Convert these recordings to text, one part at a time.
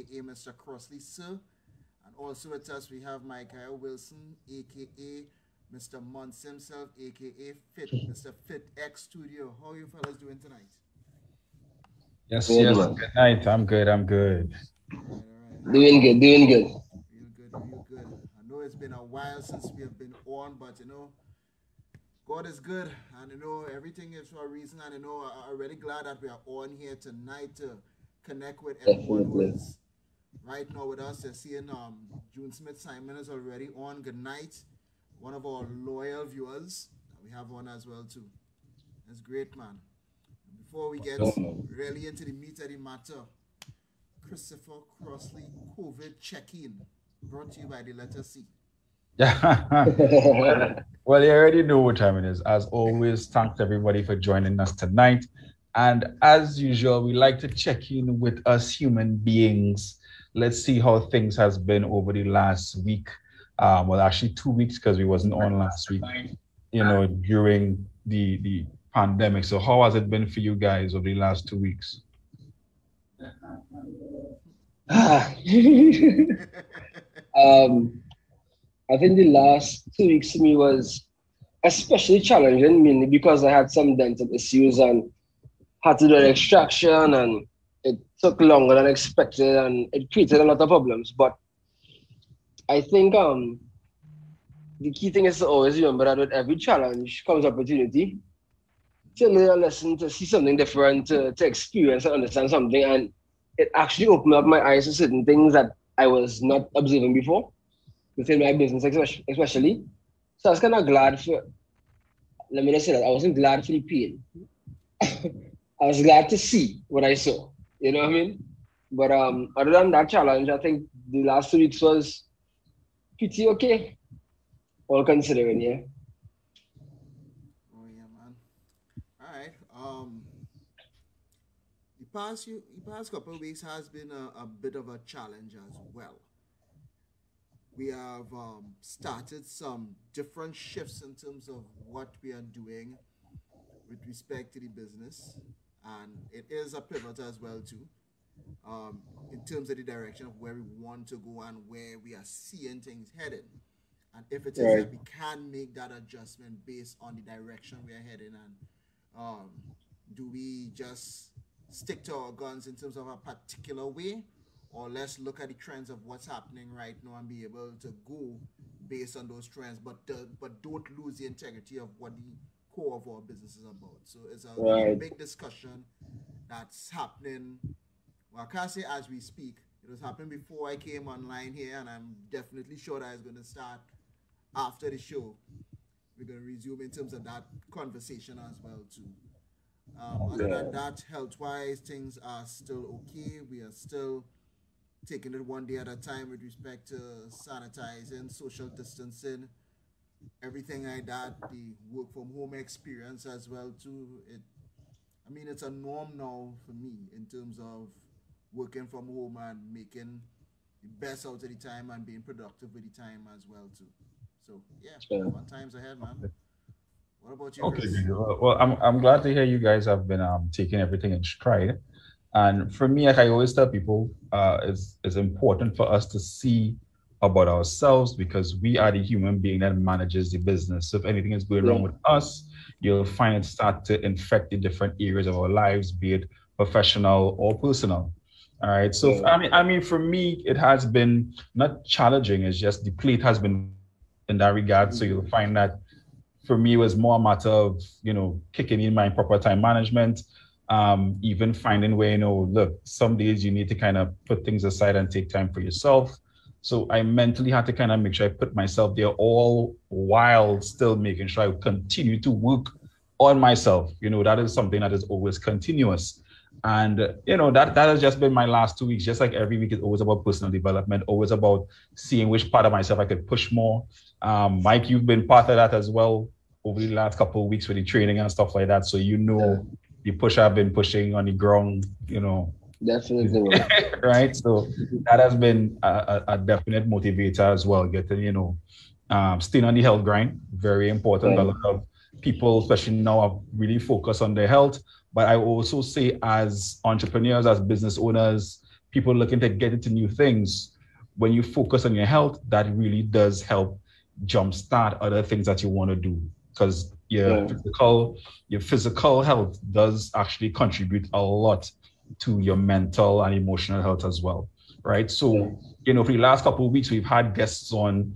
aka Mr. Crossley, sir. And also with us, we have Michael Wilson, aka Mr. Muntz himself, aka Mr. Fit X Studio. How are you fellas doing tonight? Yes, Good yes. man. Good night. I'm good. I'm good. All right. Doing good, doing good. Real good, real good. I know it's been a while since we have been on, but God is good, and everything is for a reason. And I'm really glad that we are on here tonight to connect with everyone who Definitely. is right now with us. You're seeing June Smith Simon is already on. Good night, one of our loyal viewers. We have one as well too. That's great, man. Before we get really into the meat of the matter, Christopher Crossley COVID check-in, brought to you by the letter C. Yeah. Well, you already know what time it is. As always, thanks everybody for joining us tonight. And as usual, we like to check in with us human beings. Let's see how things has been over the last week. Well, actually 2 weeks because we wasn't on last week, during the pandemic. So how has it been for you guys over the last 2 weeks? um, I think the last 2 weeks to me was especially challenging, mainly because I had some dental issues and had to do an extraction, and it took longer than expected, and it created a lot of problems. But I think the key thing is to always remember that with every challenge comes opportunity to learn a lesson, to see something different, to experience and understand something. And it actually opened up my eyes to certain things that I was not observing before within my business, especially. So I was kind of glad for, let me just say that, I wasn't glad for the pain. I was glad to see what I saw. You know what I mean? But other than that challenge, I think the last 2 weeks was pretty okay, all considering, yeah. Oh yeah, man. All right. The past couple of weeks has been a bit of a challenge as well. We have started some different shifts in terms of what we are doing with respect to the business, and it is a pivot as well too. In terms of the direction of where we want to go and where we are seeing things heading. And if it is Right. that we can make that adjustment based on the direction we are heading, and um, do we just stick to our guns in terms of a particular way, or let's look at the trends of what's happening right now and be able to go based on those trends, but don't lose the integrity of what the core of our business is about. So it's a Right. big discussion that's happening. Well, I can't say as we speak. It was happening before I came online here, and I'm definitely sure that it's going to start after the show. We're going to resume in terms of that conversation as well too. Other than Yeah. that, health-wise, things are still okay. We are still taking it one day at a time with respect to sanitizing, social distancing, everything like that. The work from home experience as well too. I mean, it's a norm now for me in terms of working from home and making the best out of the time and being productive with the time as well too. So yeah, Yeah. fun times ahead, man. What about you, Okay, Chris? good. Well, I'm glad to hear you guys have been taking everything in stride. And for me, like I always tell people, it's important for us to see about ourselves because we are the human being that manages the business. So if anything is going wrong Yeah. with us, you'll find it start to infect the different areas of our lives, be it professional or personal. All right. So Yeah. I mean, for me, it has been not challenging. It's just the plate has been full in that regard. So you'll find that for me, it was more a matter of, kicking in my proper time management, even finding where, look, some days you need to kind of put things aside and take time for yourself. So I mentally had to kind of make sure I put myself there all while still making sure I continue to work on myself. That is something that is always continuous. And that has just been my last 2 weeks. Just like every week is always about personal development, always about seeing which part of myself I could push more. Mike, you've been part of that as well over the last couple of weeks with the training and stuff like that. So Yeah. the push I've been pushing on the ground, Definitely, man. right? So that has been a definite motivator as well. Getting, staying on the health grind, very important. A Right. lot of people, especially now, are really focused on their health. But I also say, as entrepreneurs, as business owners, people looking to get into new things, when you focus on your health, that really does help jumpstart other things that you want to do, because your physical health does actually contribute a lot to your mental and emotional health as well, right? So, for the last couple of weeks, we've had guests on,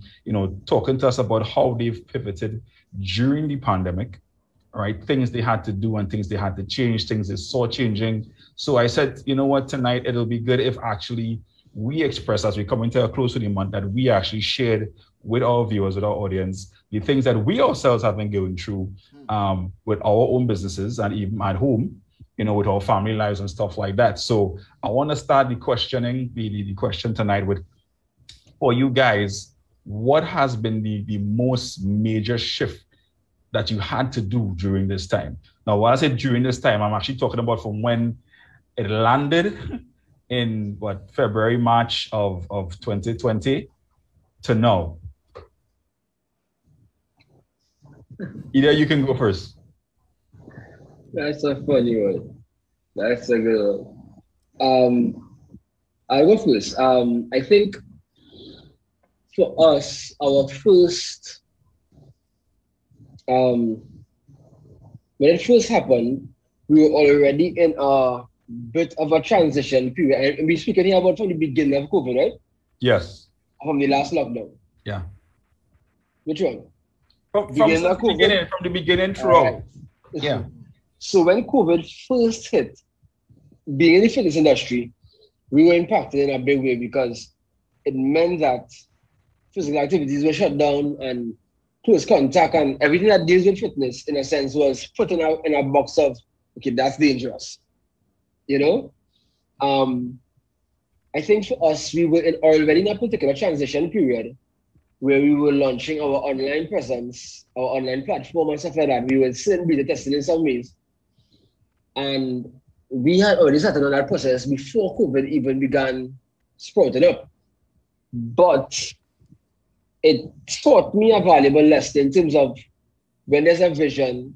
talking to us about how they've pivoted during the pandemic, right? Things they had to do and things they had to change, things they saw changing. So I said, you know what, tonight it'll be good if actually we express, as we come into a close to the month, that we actually shared with our viewers, with our audience, the things that we ourselves have been going through with our own businesses and even at home, with our family lives and stuff like that. So I want to start the question tonight with, for you guys, what has been the most major shift that you had to do during this time? Now, when I say during this time, I'm actually talking about from when it landed in February, March of 2020 to now. Either you can go first. That's a funny one. That's a good one. I'll go first. I think for us, our first, when it first happened, we were already in a bit of a transition period. And we're speaking here about from the beginning of COVID, right? Yes. From the last lockdown. Yeah. Which one? From the beginning throughout. Right. Yeah. So when COVID first hit, being in the fitness industry, we were impacted in a big way because it meant that physical activities were shut down and close contact and everything that deals with fitness, in a sense, was put in a box of, okay, that's dangerous. I think for us, we were already in a particular transition period where we were launching our online presence, our online platform and stuff like that. We were still beta testing in some ways. And we had already started on that process before COVID even began sprouting up. But it taught me a valuable lesson in terms of when there's a vision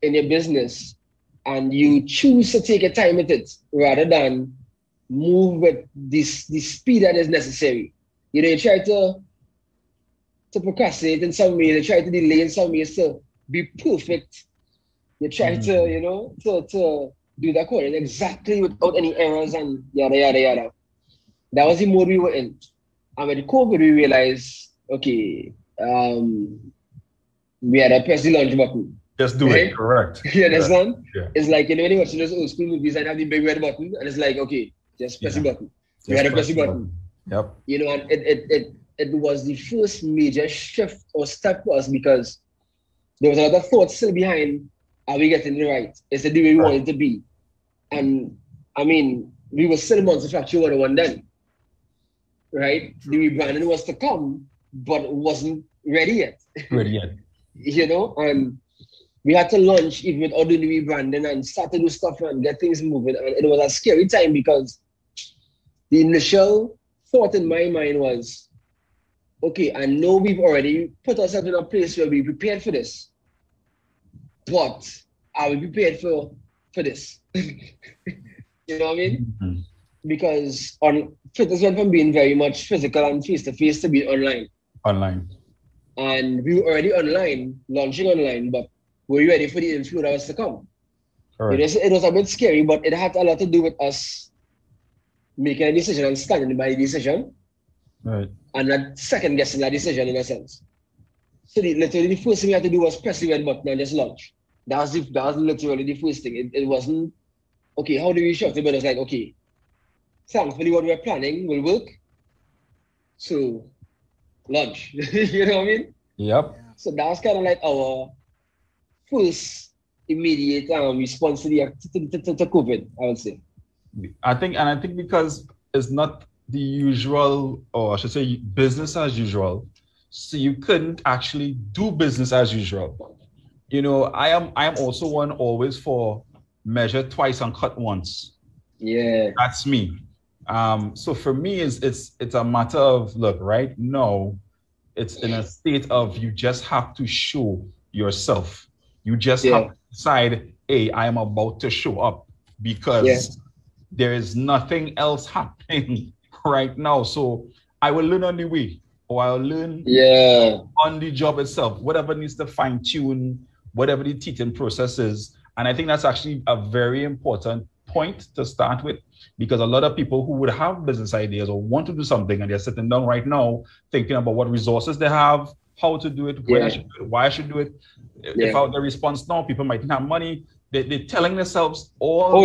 in your business and you choose to take your time with it rather than move with the speed that is necessary. You try to procrastinate in some way, you try to delay in some ways to be perfect. You try to do that coding exactly without any errors and yada, yada, yada. That was the mode we were in. And with COVID, we realized, okay, we had to press the launch button. Just do it, correct. You understand? Yeah. It's like, when you watch those old school movies and have the big red button, and it's like, okay, just press the button. We had to press the button. Yep. And it was the first major shift or step for us because there was a lot of thoughts still behind, are we getting it right? Is it the way we want it to be? And I mean, we were still Monster Factory 101 then, right? The rebranding was to come, but it wasn't ready yet. And we had to launch even without doing the rebranding and start to do stuff and get things moving. And it was a scary time because the initial thought in my mind was, okay, I know we've already put ourselves in a place where we're prepared for this, but are we prepared for this? You know what I mean? Mm-hmm. Because fitness went from being very much physical and face-to-face to being online. And we were already online, launching online, but were you ready for the inflow that was to come? It was a bit scary, but it had a lot to do with us making a decision and standing by the decision. Right. And not second guessing that decision in a sense. So literally the first thing we had to do was press the red button and just launch. That was literally the first thing. It wasn't, okay, how do we show it? But it was like, okay, thankfully what we're planning will work. So launch. You know what I mean? Yep. So that was kind of like our first immediate response to COVID, I would say. I think because it's not the usual, or I should say business as usual, so you couldn't actually do business as usual. I am also one always for measure twice and cut once. Yeah, that's me. So for me, it's a matter of, look, right now, it's in a state of you just have to show yourself. You just have to decide, hey, I am about to show up because there is nothing else happening right now. So I will learn on the way, or I'll learn on the job itself, whatever needs to fine tune, whatever the teaching process is. And I think that's actually a very important point to start with, because a lot of people who would have business ideas or want to do something, and they're sitting down right now thinking about what resources they have, how to do it, when I should do it, why I should do it. If out the response now, people might not have money. They're telling themselves all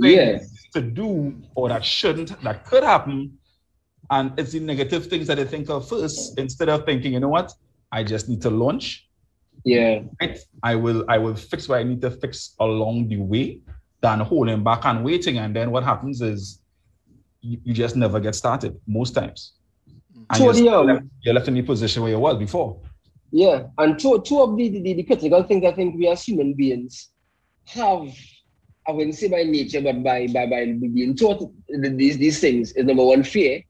things to do or that shouldn't, that could happen. And it's the negative things that they think of first, instead of thinking, you know what, I just need to launch. Yeah. Right? I will fix what I need to fix along the way, than holding back and waiting. And then what happens is you just never get started most times. And you're left in the position where you was before. Yeah. And two of the critical things I think we as human beings have, I wouldn't say by nature, but by being taught these things, is number one, fear.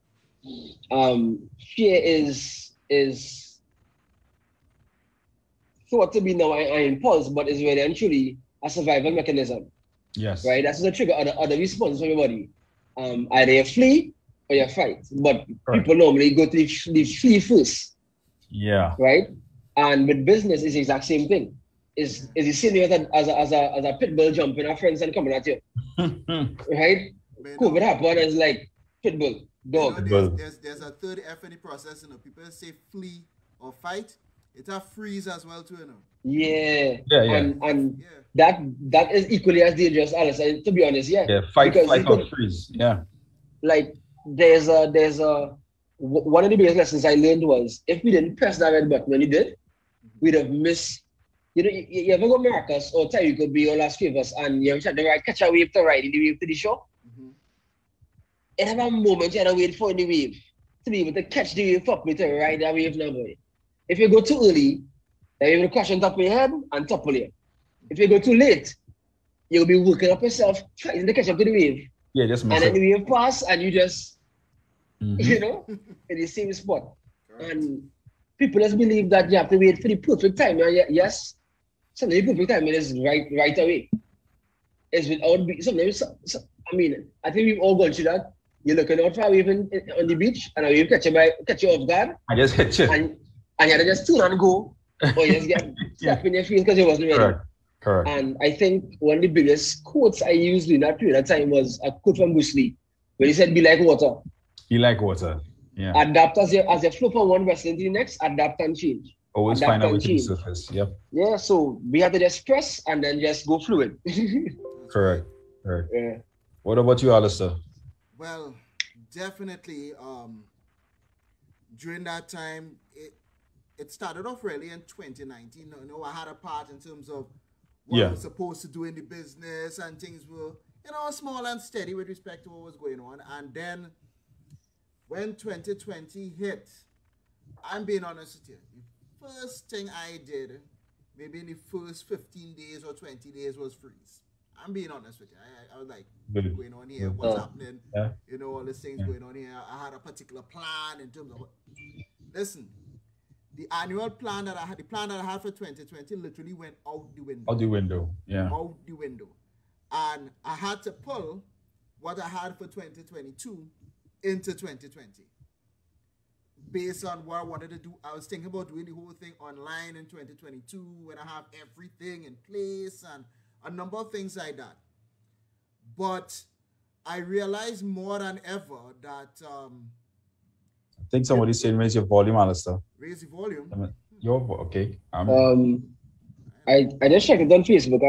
Fear is thought to be now an impulse, but is really and truly a survival mechanism. Yes. Right? That's the trigger other response from your body. Either you flee or you fight. But people normally go to the flee first. Yeah. Right? And with business, it's the exact same thing. It's the same way as a pit bull jumping at friends and coming at you. Right? COVID happened, it's like pit bull, dog. You know, there's a third F in the process, you know. People say flee or fight. It's a freeze as well too, you know. Yeah. And yeah. that is equally as dangerous, Alice. And to be honest, Yeah, fight or freeze. Yeah. Like there's a one of the biggest lessons I learned was, if we didn't press that red button when you did, we'd have missed. You know, you ever go Marcus or Tyreek Bay or Las Vegas and you have to catch a wave to ride in the wave to the shore? It have a moment you had to wait for the wave to be able to catch the wave properly to ride that wave now, boy. If you go too early, then you will crash on top of your head and topple you. If you go too late, you'll be working up yourself trying to catch up to the wave. Yeah, just and then the wave pass and you just, you know, in the same spot. And people just believe that you have to wait for the perfect time. And yes, sometimes the perfect time is right away. It's without, sometimes, I mean, I think we've all gone through that. You're looking out for a wave on the beach and a wave catch you off guard. I just hit you. And you have to just turn and go, or you just get slapped in your face because you wasn't ready. Correct. And I think one of the biggest quotes I used in that period of time was a quote from Bruce Lee, where he said, "Be like water." Be like water. Yeah. Adapt as you flow from one vessel into the next, adapt and change. Always find a way to the surface. Yep. Yeah, so we have to just press and then just go fluid. Correct. Yeah. What about you, Alistair? Well, definitely during that time, it started off really in 2019. You know, I had a part in terms of what I was supposed to do in the business, and things were, you know, small and steady with respect to what was going on. And then when 2020 hit, I'm being honest with you, the first thing I did, maybe in the first 15 days or 20 days, was freeze. I'm being honest with you. I was like, what's going on here? What's happening? Yeah. You know, all these things going on here. I had a particular plan in terms of, listen, the annual plan that I had, the plan that I had for 2020 literally went out the window. Out the window, yeah. Out the window. And I had to pull what I had for 2022 into 2020. Based on what I wanted to do, I was thinking about doing the whole thing online in 2022 when I have everything in place and a number of things like that. But I realized more than ever that I think somebody's saying raise your volume, Alistair. Raise the volume. Okay. I just checked it on Facebook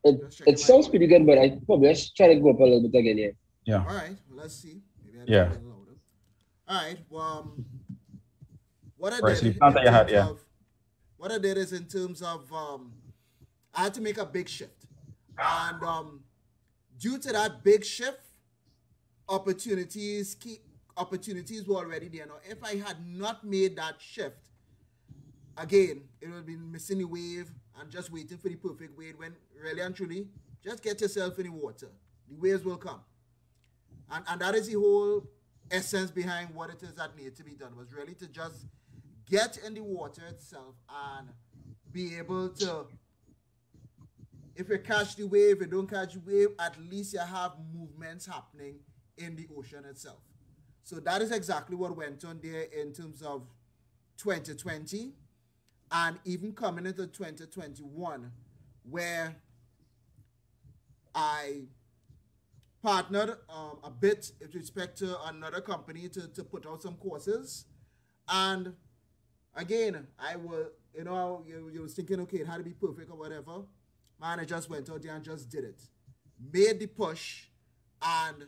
and it sounds pretty good, but I probably just try to go up a little bit again. Yeah. All right. Well, let's see. Maybe I a little louder. All right. Well, what I did is in terms of I had to make a big shift, and due to that big shift, opportunities were already there. Now, if I had not made that shift, again, it would have been missing the wave and just waiting for the perfect wave, when really and truly, just get yourself in the water. The waves will come. And that is the whole essence behind what it is that needed to be done, was really to just get in the water itself and be able to if you catch the wave, you don't catch the wave, at least you have movements happening in the ocean itself. So that is exactly what went on there in terms of 2020 and even coming into 2021, where I partnered a bit with respect to another company to put out some courses. And again, I was, you was thinking, okay, it had to be perfect or whatever. Man, I just went out there and just did it. Made the push, and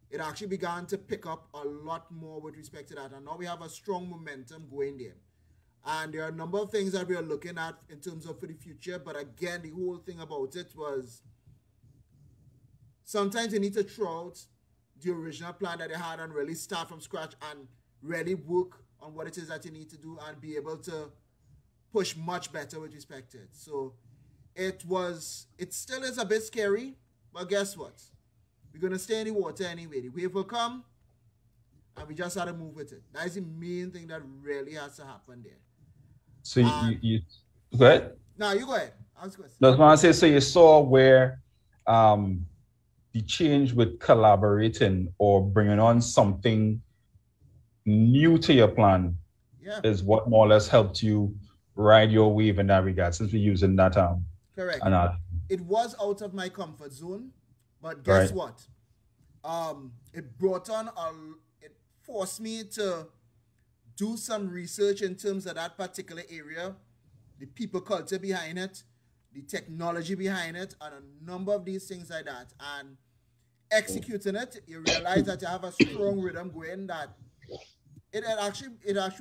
it actually began to pick up a lot more with respect to that. And now we have a strong momentum going there. And there are a number of things that we are looking at in terms of for the future. But again, the whole thing about it was sometimes you need to throw out the original plan that you had and really start from scratch and really work on what it is that you need to do and be able to push much better with respect to it. So it still is a bit scary, but guess what? We're going to stay in the water anyway. The wave will come, and we just have to move with it. That is the main thing that really has to happen there. So you go ahead. No, you go ahead. I was going to say. No, I was going to say, so you saw where the change with collaborating or bringing on something new to your plan is what more or less helped you ride your wave in that regard, since we're using that correct. It was out of my comfort zone, but guess what? It brought on it forced me to do some research in terms of that particular area, the people culture behind it, the technology behind it, and a number of these things like that. And executing it, you realize that you have a strong rhythm going, that it actually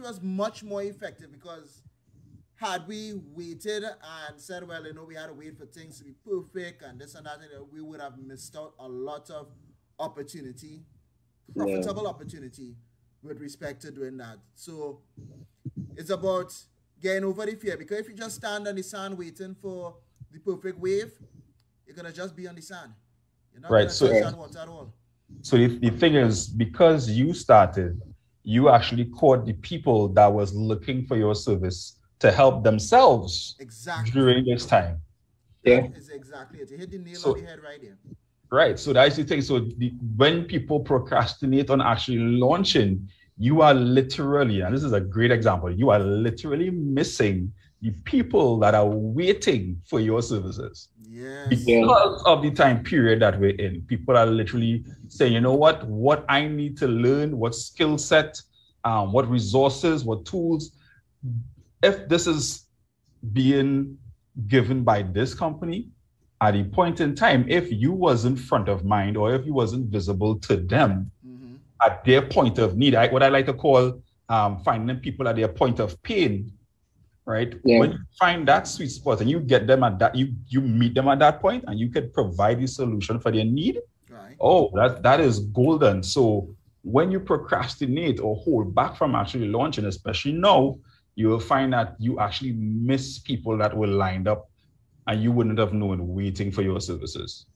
was much more effective, because had we waited and said, well, we had to wait for things to be perfect and this and that, we would have missed out a lot of opportunity, profitable opportunity with respect to doing that. So it's about getting over the fear, because if you just stand on the sand waiting for the perfect wave, you're going to just be on the sand. You're not going to touch water at all. So the thing is, because you started, you actually caught the people that was looking for your service to help themselves during this time. That is exactly it. You hit the nail on the head right here. Right. So that's the thing. So when people procrastinate on actually launching, you are literally, and this is a great example, you are literally missing the people that are waiting for your services. Yes. Because of the time period that we're in, people are literally saying, you know what I need to learn, what skill set, what resources, what tools. If this is being given by this company at a point in time, if you wasn't front of mind or if you wasn't visible to them at their point of need, what I like to call finding people at their point of pain, right? Yeah. When you find that sweet spot and you get them at that, you meet them at that point and you can provide the solution for their need. Right. Oh, that is golden. So when you procrastinate or hold back from actually launching, especially now, you will find that you actually miss people that were lined up and you wouldn't have known waiting for your services.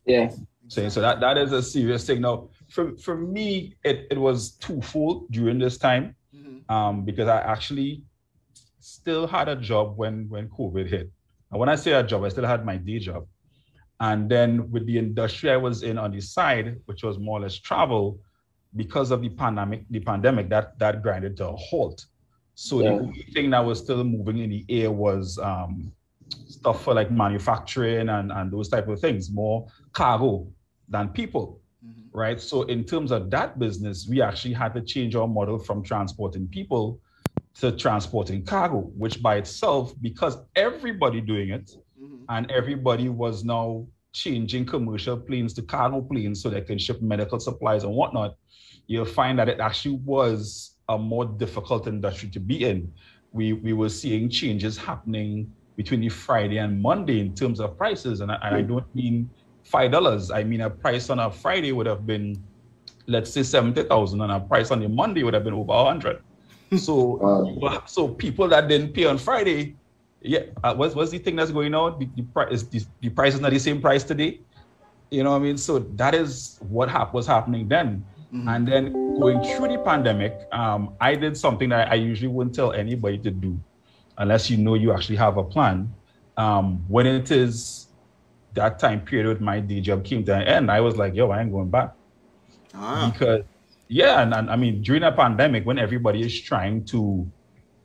Yeah. So that is a serious thing. Now, for me, it was twofold during this time, because I actually still had a job when COVID hit. And when I say a job, I still had my day job. And then with the industry I was in on the side, which was more or less travel, because of the pandemic, that grinded to a halt. So the only thing that was still moving in the air was stuff for like manufacturing and those type of things, more cargo than people, right? So in terms of that business, we actually had to change our model from transporting people to transporting cargo, which by itself, because everybody doing it and everybody was now changing commercial planes to cargo planes so they can ship medical supplies and whatnot, you'll find that it actually was a more difficult industry to be in. We were seeing changes happening between the Friday and Monday in terms of prices. And I don't mean $5. I mean, a price on a Friday would have been, let's say 70,000, and a price on the Monday would have been over 100. So, so people that didn't pay on Friday, what's the thing that's going on? The price is not the same price today. You know what I mean? So that is what was happening then. And then going through the pandemic, I did something that I usually wouldn't tell anybody to do unless you know you actually have a plan. When it is that time period with my day job came to an end, I was like, yo, I ain't going back. Because yeah, and I mean during a pandemic when everybody is trying to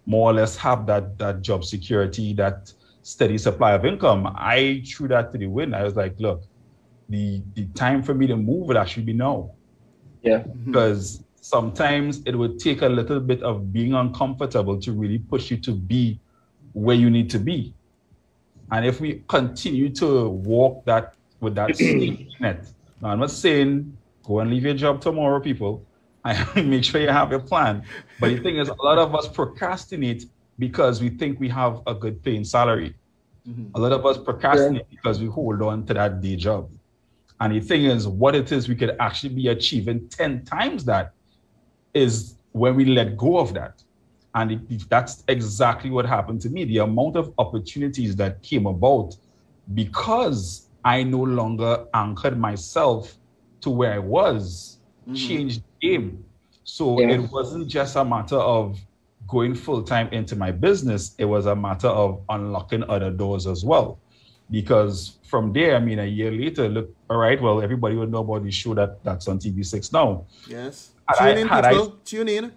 more or less have that job security, that steady supply of income, I threw that to the wind. I was like, look, the time for me to move would actually be now. Yeah. Because sometimes it would take a little bit of being uncomfortable to really push you to be where you need to be. And if we continue to walk that with that safety net, now I'm not saying go and leave your job tomorrow, people. I make sure you have a plan. But the thing is, a lot of us procrastinate because we think we have a good paying salary. A lot of us procrastinate because we hold on to that day job. And the thing is, what it is we could actually be achieving 10 times that is when we let go of that. And that's exactly what happened to me. The amount of opportunities that came about because I no longer anchored myself to where I was, changed the game. So it wasn't just a matter of going full-time into my business. It was a matter of unlocking other doors as well. Because from there, I mean, a year later, look, all right, well, everybody will know about the show that's on TV6 now. Yes. Tune in.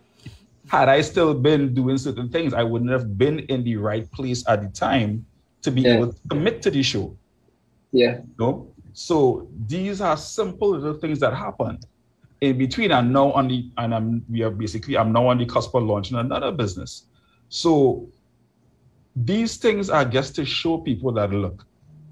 Had I still been doing certain things, I wouldn't have been in the right place at the time to be able to commit to the show. Yeah. No? So these are simple little things that happen. In between, I'm now on the cusp of launching another business. So these things are just to show people that look,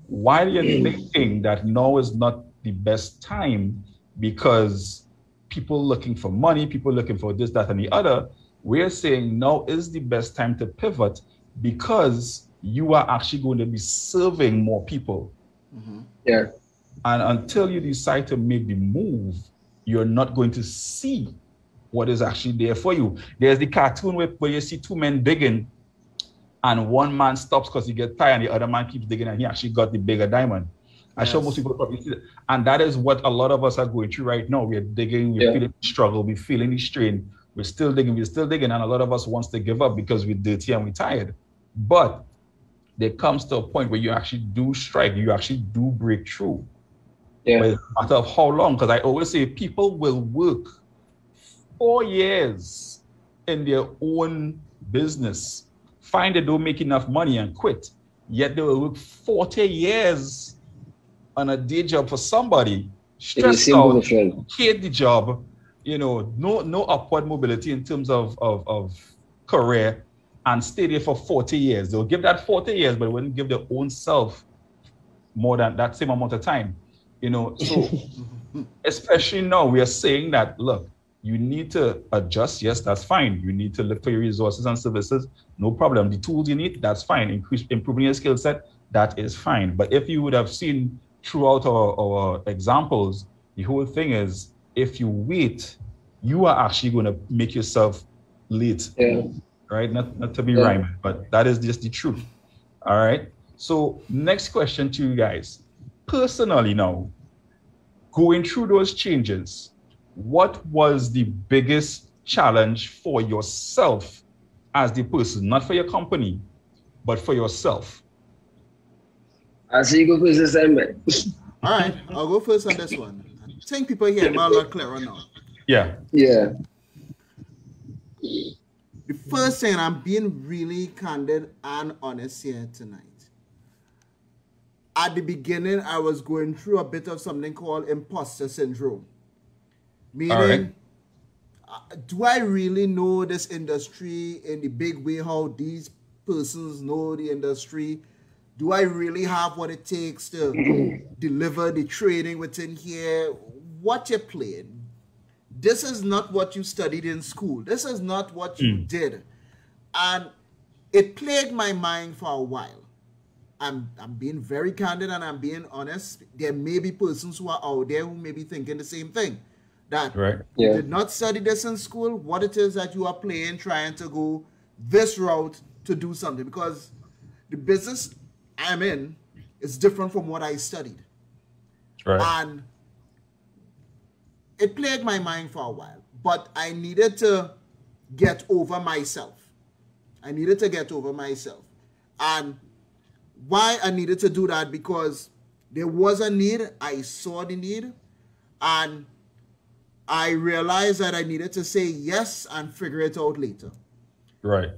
while you're thinking that now is not the best time because people looking for money, people looking for this, that, and the other, we're saying now is the best time to pivot because you are actually going to be serving more people. Yeah. And until you decide to make the move, you're not going to see what is actually there for you. There's the cartoon where you see two men digging and one man stops because he gets tired and the other man keeps digging and he actually got the bigger diamond. I'm sure most people probably see that. And that is what a lot of us are going through right now. We're digging, we're feeling the struggle, we're feeling the strain, we're still digging, and a lot of us wants to give up because we're dirty and we're tired. But there comes to a point where you actually do strike, you actually do break through. But it's a matter of how long, because I always say people will work 4 years in their own business, find they don't make enough money and quit. Yet they will work 40 years on a day job for somebody, stressed out, hate the job, no upward mobility in terms of career, and stay there for 40 years. They'll give that 40 years, but they wouldn't give their own self more than that same amount of time. So especially now, we are saying that, look, you need to adjust. Yes, that's fine. You need to look for your resources and services. No problem. The tools you need, that's fine. Improving your skill set, that is fine. But if you would have seen throughout our examples, the whole thing is, if you wait, you are actually going to make yourself late. Right? Not to be rhyming, but that is just the truth. All right. So next question to you guys. Personally now, going through those changes, what was the biggest challenge for yourself as the person, not for your company, but for yourself? I see you go first this time, man. All right, I'll go first on this one. I think people hear me a lot clearer now. Yeah. Yeah. The first thing, I'm being really candid and honest here tonight. At the beginning, I was going through a bit of something called imposter syndrome. Meaning, do I really know this industry in the big way how these persons know the industry? Do I really have what it takes to deliver the training within here? What you're playing? This is not what you studied in school. This is not what you did. And it plagued my mind for a while. I'm being very candid and I'm being honest. There may be persons who are out there who may be thinking the same thing. That you did not study this in school, what it is that you are playing, trying to go this route to do something. Because the business I'm in is different from what I studied. And it plagued my mind for a while. But I needed to get over myself. And why I needed to do that? Because There was a need. I saw the need, and I realized that I needed to say yes and figure it out later. Right.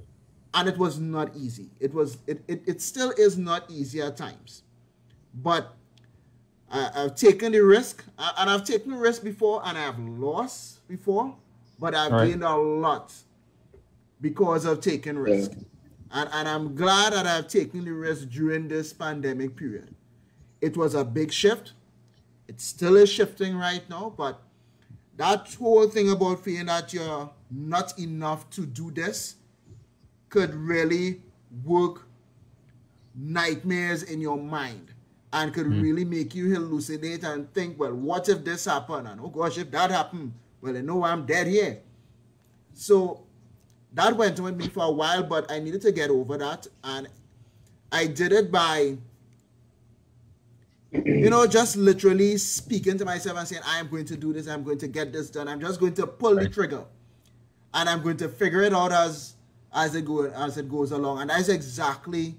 And it was not easy. It still is not easy at times. But I've taken the risk, and I've taken the risk before, and I've lost before, but I've gained a lot because of taking risk. And I'm glad that I've taken the risk during this pandemic period. It was a big shift. It still is shifting right now, but that whole thing about feeling that you're not enough to do this could really work nightmares in your mind and could really make you hallucinate and think, well, what if this happened? And oh gosh, if that happened, well, I know I'm dead here. So that went on with me for a while, but I needed to get over that. And I did it by, just literally speaking to myself and saying, I am going to do this. I'm going to get this done. I'm just going to pull the trigger. And I'm going to figure it out as it goes along. And that's exactly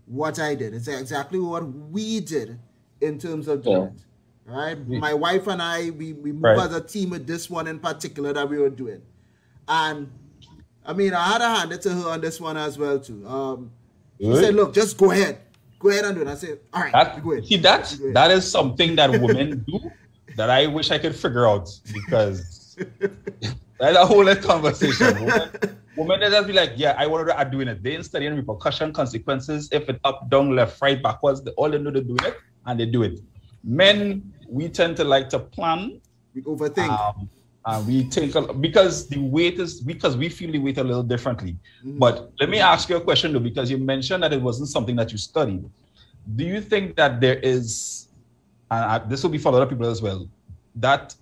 what I did. It's exactly what we did in terms of doing it. Right? My wife and I, we moved as a team with this one in particular that we were doing. And I mean, I had to hand it to her on this one as well too. She said, look, just go ahead. Go ahead and do it. I said, all right, go ahead. See, that is something that women do that I wish I could figure out, because that's a whole other conversation. Women they just be like, yeah, I wanted to doing it. They ain't studying repercussion, consequences. If it up, down, left, right, backwards, all they know they're doing it, and they do it. Men, we tend to like to plan. We overthink. We think because we feel the weight a little differently. But let me ask you a question though, because you mentioned that it wasn't something that you studied. Do you think that there is, and this will be for a lot of people as well, that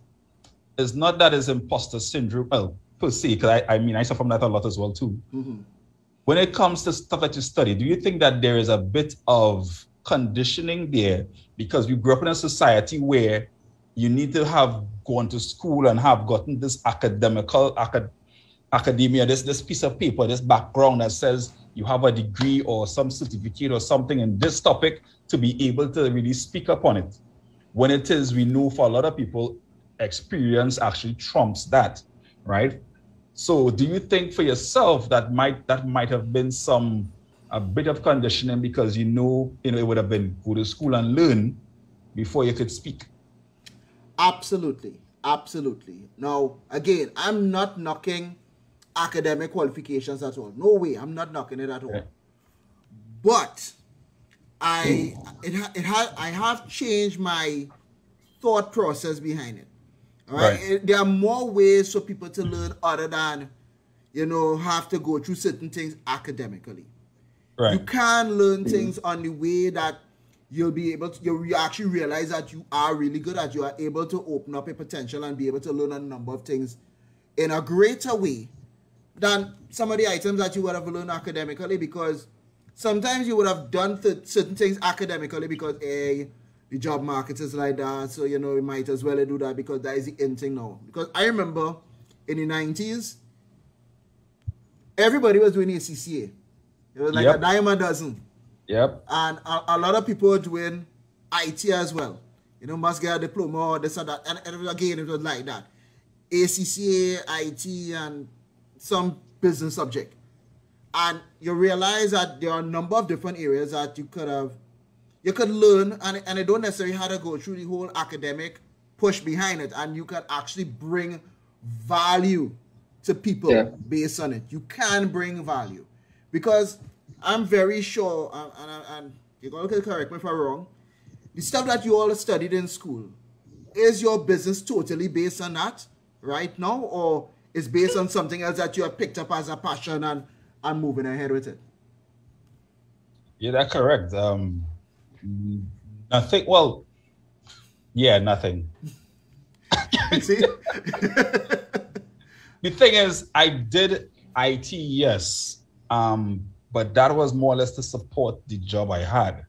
is not that is imposter syndrome, well, per se, because I suffer from that a lot as well too. When it comes to stuff that you study, do you think that there is a bit of conditioning there, because we grew up in a society where you need to have gone to school and have gotten this academia, this piece of paper, this background that says you have a degree or some certificate or something in this topic to be able to really speak up on it? When it is, we know for a lot of people, experience actually trumps that, right? So do you think for yourself that might have been a bit of conditioning, because it would have been go to school and learn before you could speak? Absolutely. Now, again, I'm not knocking academic qualifications at all. No way, I'm not knocking it at all. Okay. But I have changed my thought process behind it. All right? There are more ways for people to learn other than, have to go through certain things academically. Right. You can learn things on the way that you'll be able to, you actually realize that you are really good at, you are able to open up your potential and be able to learn a number of things in a greater way than some of the items that you would have learned academically, because sometimes you would have done certain things academically because the job market is like that, so you might as well do that because that is the in thing now. Because I remember in the 90s, everybody was doing ACCA. It was like a dime a dozen. Yep. And a lot of people were doing IT as well. Must get a diploma or this or that. And again, it was like that. ACCA, IT, and some business subject. And you realize that there are a number of different areas that you could learn, and it don't necessarily have to go through the whole academic push behind it. And you can actually bring value to people based on it. You can bring value. Because I'm very sure, and you're going to correct me if I'm wrong, the stuff that you all studied in school, is your business totally based on that right now, or is based on something else that you have picked up as a passion and moving ahead with it? Yeah, that's correct. Nothing. Well, yeah, nothing. See? The thing is, I did IT, yes. But that was more or less to support the job I had.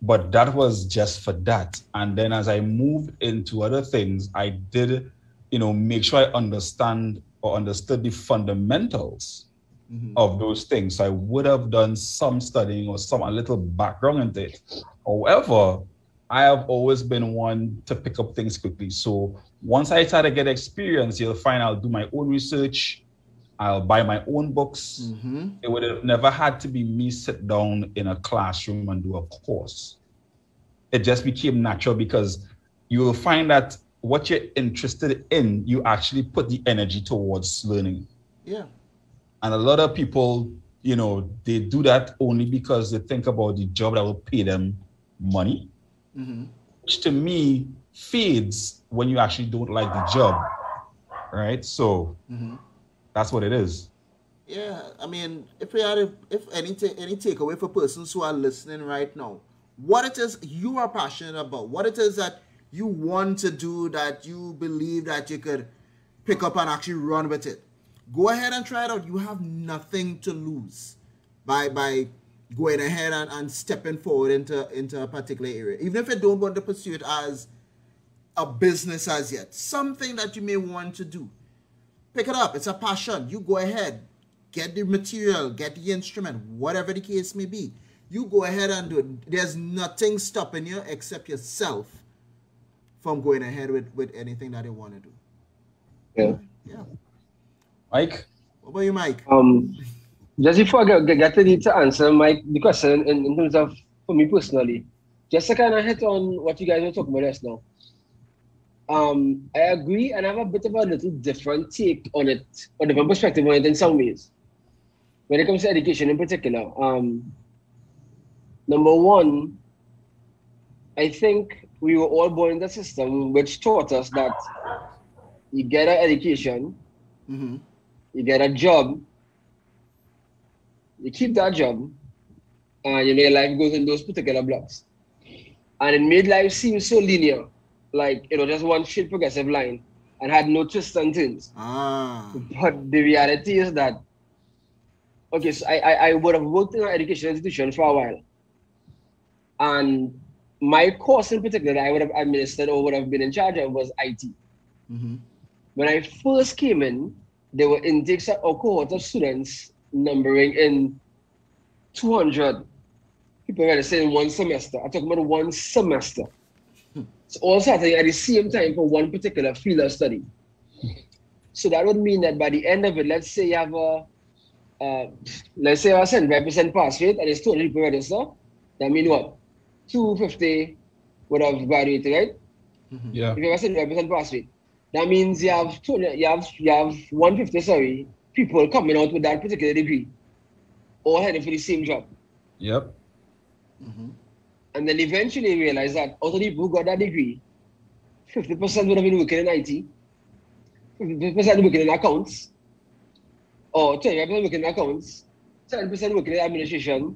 But that was just for that. And then as I moved into other things, I did, make sure I understood the fundamentals of those things. So I would have done some studying or a little background into it. However, I have always been one to pick up things quickly. So once I try to get experience, you'll find I'll do my own research. I'll buy my own books. Mm-hmm. It would have never had to be me sit down in a classroom and do a course. It just became natural because you will find that what you're interested in, you actually put the energy towards learning. Yeah. And a lot of people, you know, they do that only because they think about the job that will pay them money, Mm-hmm. which to me fades when you actually don't like the job, right? So Mm-hmm. that's what it is. Yeah, I mean, if we had, if any takeaway for persons who are listening right now, what it is you are passionate about, what it is that you want to do, that you believe that you could pick up and actually run with it, go ahead and try it out. You have nothing to lose by going ahead and stepping forward into a particular area, even if you don't want to pursue it as a business as yet, something that you may want to do. Pick it up. It's a passion. You go ahead. Get the material, get the instrument, whatever the case may be. You go ahead and do it. There's nothing stopping you except yourself from going ahead with anything that you want to do. Yeah. Yeah. Mike? What about you, Mike? Just before I get ready to answer Mike, the question in terms of, for me personally, just to kind of hit on what you guys were talking about just now. I agree, and I have a bit of a little different take on it, or different perspective on it in some ways. When it comes to education in particular, number one, I think we were all born in the system which taught us that you get an education, Mm-hmm. you get a job, you keep that job, and your life goes in those particular blocks. And it made life seem so linear, like just one straight progressive line, and had no twists and turns. But the reality is that, okay, so I would have worked in an education institution for a while, and my course in particular that I would have administered or would have been in charge of was IT. Mm-hmm. When I first came in, there were intakes or cohort of students numbering in 200 people registered in one semester. I'm talking about one semester. It's all starting at the same time for one particular field of study. So that would mean that by the end of it, let's say you have let's say a 75% pass rate and it's 200 people register. That means what? 250 would have graduated, right? Mm-hmm. Yeah. If you have a 75% pass rate, that means you have 150, people coming out with that particular degree, all heading for the same job. Yep. Mm-hmm. And then eventually realize that out of the people who got that degree, 50% would have been working in IT, 50% working in accounts, or 25% working in accounts, 10% working in administration,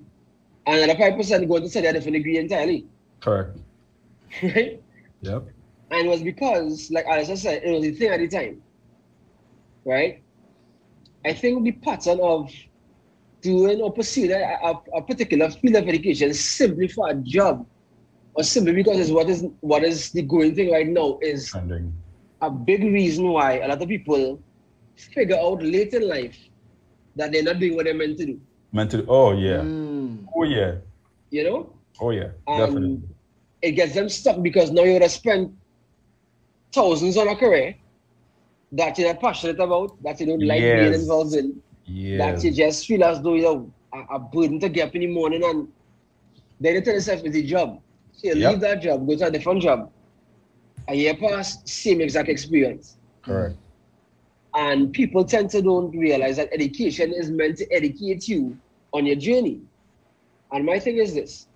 and another 5% going to study a different degree entirely. Correct. Right? Yep. And it was because, like Alice said, it was the thing at the time. Right? I think the pattern of doing or pursuing a particular field of education simply for a job, or simply because it's what is the going thing right now, is Trending. a big reason why a lot of people figure out late in life that they're not doing what they're meant to do. Oh yeah. Mm. Oh yeah. Oh yeah. Definitely. And it gets them stuck because now you would have spent thousands on a career that you're not passionate about, that you don't like being involved in. That you just feel as though you're a burden to get up in the morning, and then you tell yourself it's a job. So you leave that job, go to a different job. A year past, same exact experience. Correct. And people tend to don't realize that education is meant to educate you on your journey. And my thing is this: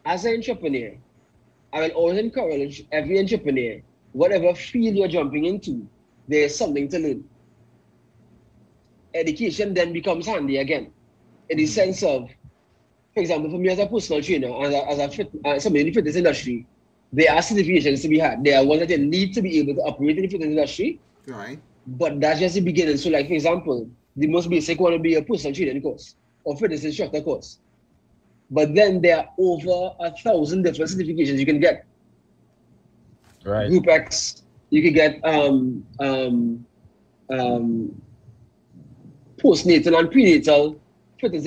as an entrepreneur, I will always encourage every entrepreneur, whatever field you're jumping into, there's something to learn. Education then becomes handy again, in the sense of, for example, for me as a personal trainer, somebody in the fitness industry, there are certifications to be had. There are ones that you need to be able to operate in the fitness industry. Right. But that's just the beginning. So, like, for example, the most basic one would be a personal training course or fitness instructor course. But then there are over 1,000 different certifications you can get. Right. Group X, you can get postnatal and prenatal fitness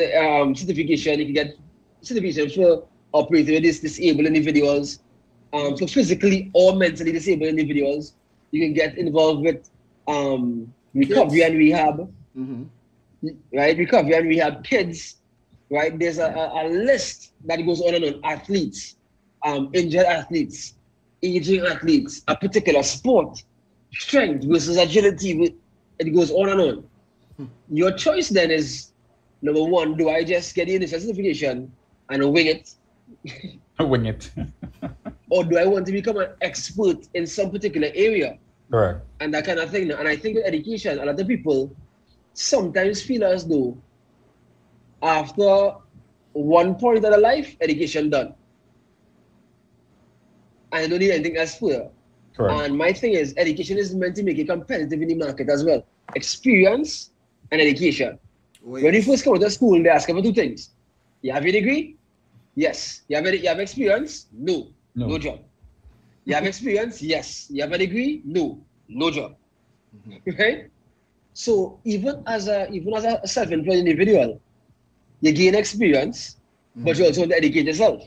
certification. You can get certification for operating with disabled individuals. for physically or mentally disabled individuals. You can get involved with recovery Kids. and rehab, Mm-hmm. right? Recovery and rehab, kids, right? There's a list that goes on and on. Athletes, injured athletes, aging athletes, a particular sport, strength versus agility. It goes on and on. Your choice then is number one, do I just get the initial certification and wing it? Wing it. Or do I want to become an expert in some particular area? Correct. And that kind of thing. And I think with education, a lot of people sometimes feel as though after one point of their life, education done. I don't need anything else further. Correct. And my thing is, education is meant to make you competitive in the market as well. Experience and education. Oh, When you yes. first come to school, they ask you for two things. You have a degree? Yes. You have experience? No. No. No job. You have experience? Yes. You have a degree? No. No job. Right? So even as a self-employed individual, you gain experience, but you also want to educate yourself.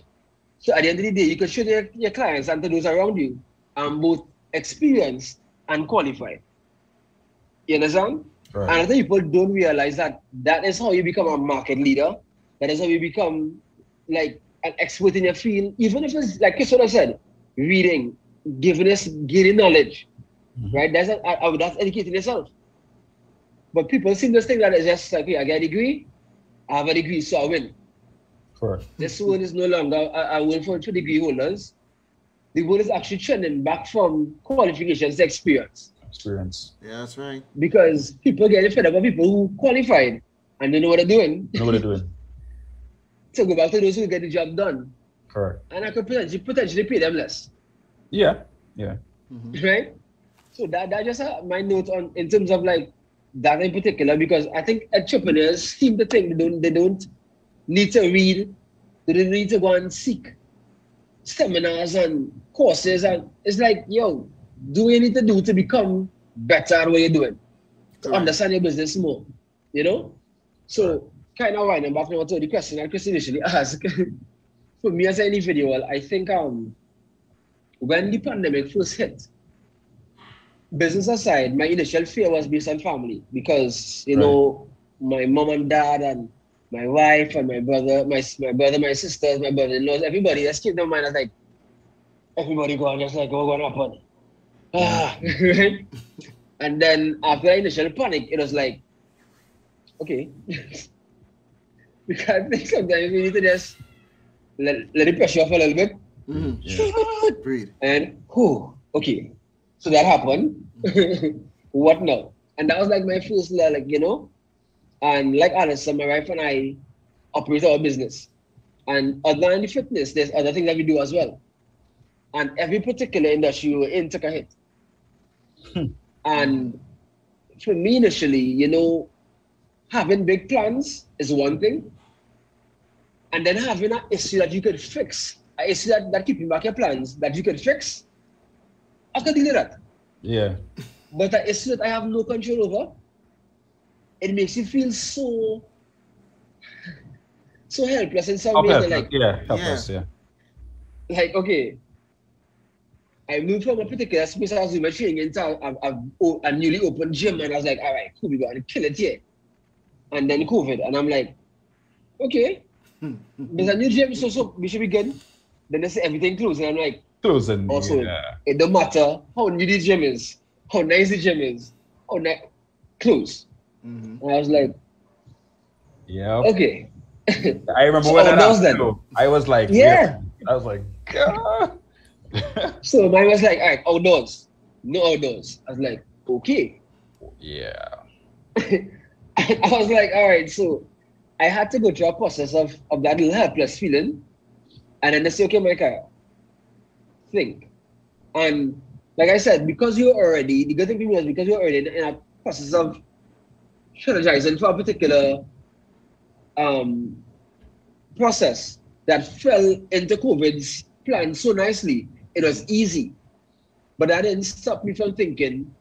So at the end of the day, you can show your clients and to those around you both experienced and qualified. You understand? Right. And I think people don't realize that that is how you become a market leader. That is how you become like an expert in your field. Even if it's like Chris I said, reading, gaining knowledge, right? That's educating yourself. But people seem to think that it's just like, okay, I get a degree, I have a degree, so I win. Correct. This world is no longer a world for degree holders. The world is actually trending back from qualifications to experience. Experience. Yeah, that's right. Because people get fed up with people who qualified and they know what they're doing. Know what they're doing. So go back to those who get the job done. Correct. And I could potentially pay them less. Yeah. Yeah. Right? So that's just my note on in terms of like that in particular, because I think entrepreneurs seem to think they don't need to read, they don't need to go and seek seminars and courses, and it's like, yo, do what you need to do to become better at what you're doing, to Correct. understand your business more, you know? So kind of winding back now to the question that Chris initially asked. For me as an individual, I think when the pandemic first hit, business aside, my initial fear was based on family because you know my mom and dad and my wife and my brother, my sisters, my brother-in-laws, everybody just keep their mind as like everybody going just like what's going to happen. Right? And then after the initial panic, it was like, okay, because I think sometimes we need to just let the pressure off a little bit. Breathe. And okay, so that happened. What now? And that was like my first, like, you know, and like Alison, my wife and I operate our business. And other than the fitness, there's other things that we do as well. And every particular industry we're in took a hit. And for me initially, you know, having big plans is one thing. And then having an issue that you could fix, an issue that keeping back your plans that you could fix, I can deal with that. Yeah. But an issue that I have no control over, it makes you feel so helpless in some ways. Like, helpless, yeah. Like, okay, I moved from a particular space I was doing my training into a newly opened gym, and I was like, all right, cool, we're going to kill it here. And then COVID, and I'm like, okay, there's a new gym, so we should be good. Then they say everything closed, and I'm like, closing. Also, it don't matter how new the gym is, how nice the gym is, close. And I was like, yeah, okay. I remember when I was then. I was like, yeah. I was like, God. So mine was like, all right, outdoors, no outdoors. I was like, okay. Yeah. I was like, all right, so I had to go through a process of that little helpless feeling. And then they say, okay, Micah, think. And like I said, because you're already, the good thing for me was because you're already in a process of strategizing for a particular process that fell into COVID's plan so nicely, it was easy. But that didn't stop me from thinking,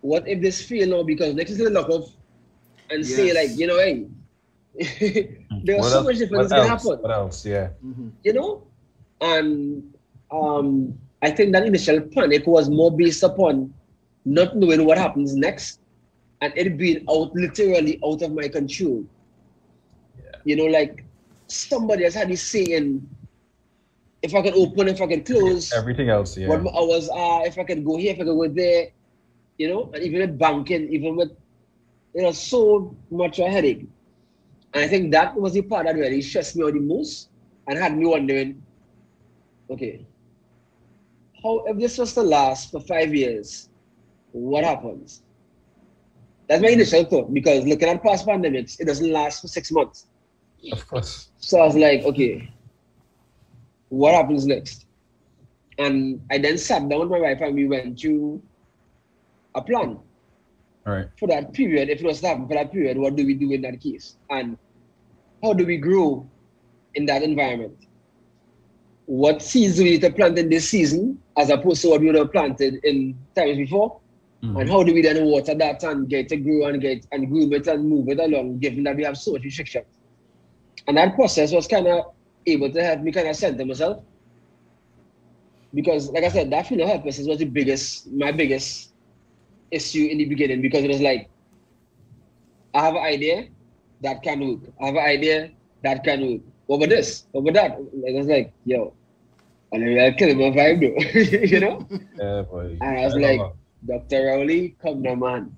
what if this fail now? Because next is the lock off and say like, you know, hey, there's so much difference going to happen. What else? Yeah. You know? And I think that initial panic was more based upon not knowing what happens next and it being literally out of my control. Yeah. You know, like somebody has had this saying, if I can open, if I can close, Everything else, yeah. what my hours are, if I can go here, if I can go there, you know, and even with banking, even with, you know, so much a headache. And I think that was the part that really stressed me out the most and had me wondering, okay, how if this was to last for 5 years, what happens? That's my initial thought because looking at past pandemics, it doesn't last for 6 months. Of course. So I was like, okay, what happens next? And I then sat down with my wife and we went through a plan. All right. For that period, if it was to happen for that period, what do we do in that case? And how do we grow in that environment? What seeds do we need to plant in this season as opposed to what we would have planted in times before? Mm-hmm. And how do we then water that and get to grow and groom it and move it along, given that we have so much restrictions? And that process was kind of able to help me kind of center myself. Because, like I said, that feeling of helplessness was my biggest issue in the beginning because it was like, I have an idea that can work. I have an idea that can work. What about this? What about that? It was like, yo, I'm killing my vibe though, you know? Yeah, boy. And I was like, Dr. Rowley, come now, man.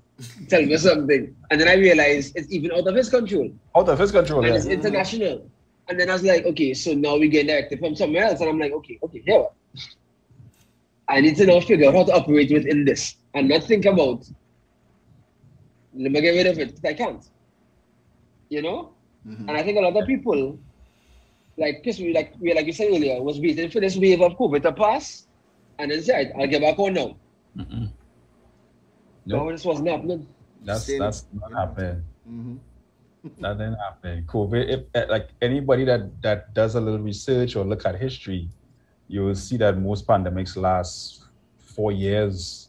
Tell me something. And then I realized it's even out of his control. Out of his control, and yeah. it's international. And then I was like, okay, so now we get directed from somewhere else. And I'm like, okay, here. I need to now figure out how to operate within this and not think about, let me get rid of it. I can't. You know? Mm-hmm. And I think a lot of people, like you said earlier, was waiting for this wave of COVID to pass and then say, I'll get back on now. Mm-mm. No, this wasn't happening. That's not happening. Mm-hmm. That didn't happen. COVID, if like anybody that does a little research or look at history, you will see that most pandemics last 4 years.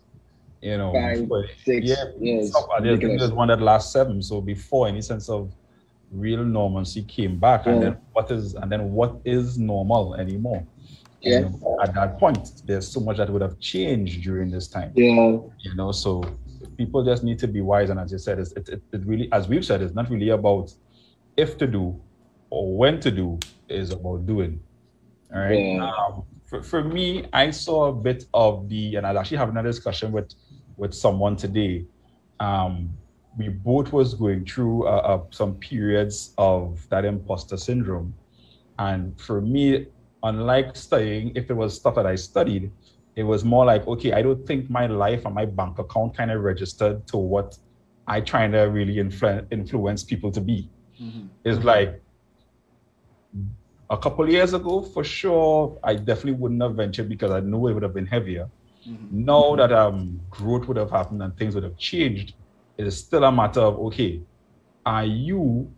You know, 5, 6 years. There's one that lasts 7. So before any sense of real normalcy came back, and then what is normal anymore? Yeah. You know, at that point, there's so much that would have changed during this time. Yeah. You know, so people just need to be wise. And as you said, it really, as we've said, it's not really about if to do or when to do, it's about doing. All right. Yeah. For me, I saw a bit of and I was actually having a discussion with someone today. We both was going through some periods of that imposter syndrome. And for me, unlike studying, if it was stuff that I studied, it was more like, okay, I don't think my life and my bank account kind of registered to what I trying to really influence people to be. Mm-hmm. It's like a couple of years ago, for sure, I definitely wouldn't have ventured because I knew it would have been heavier. Mm-hmm. Now that growth would have happened and things would have changed, it is still a matter of, okay, are you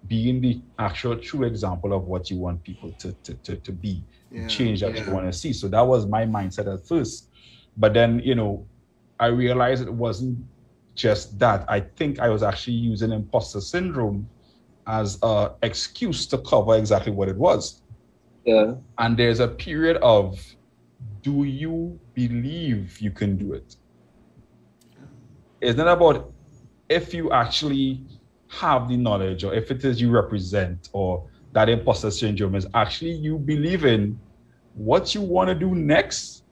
being the actual true example of what you want people to be, change that you want to see? So that was my mindset at first. But then, you know, I realized it wasn't just that. I think I was actually using imposter syndrome as an excuse to cover exactly what it was. Yeah. And there's a period of, do you believe you can do it? It's not about if you actually have the knowledge or if it is you represent, or that imposter syndrome is actually you believe in what you want to do next.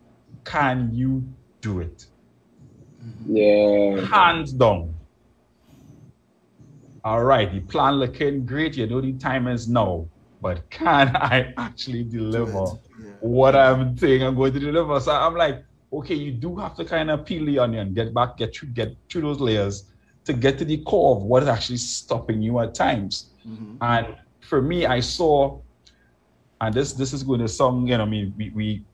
Can you do it? Yeah. Hands down. All right, the plan looking great. You know the time is now, but can I actually deliver what I'm saying I'm going to deliver? So I'm like, okay, you do have to kind of peel the onion, get through those layers to get to the core of what is actually stopping you at times. Mm-hmm. And for me, I saw, and this is going to sound, you know, I mean, we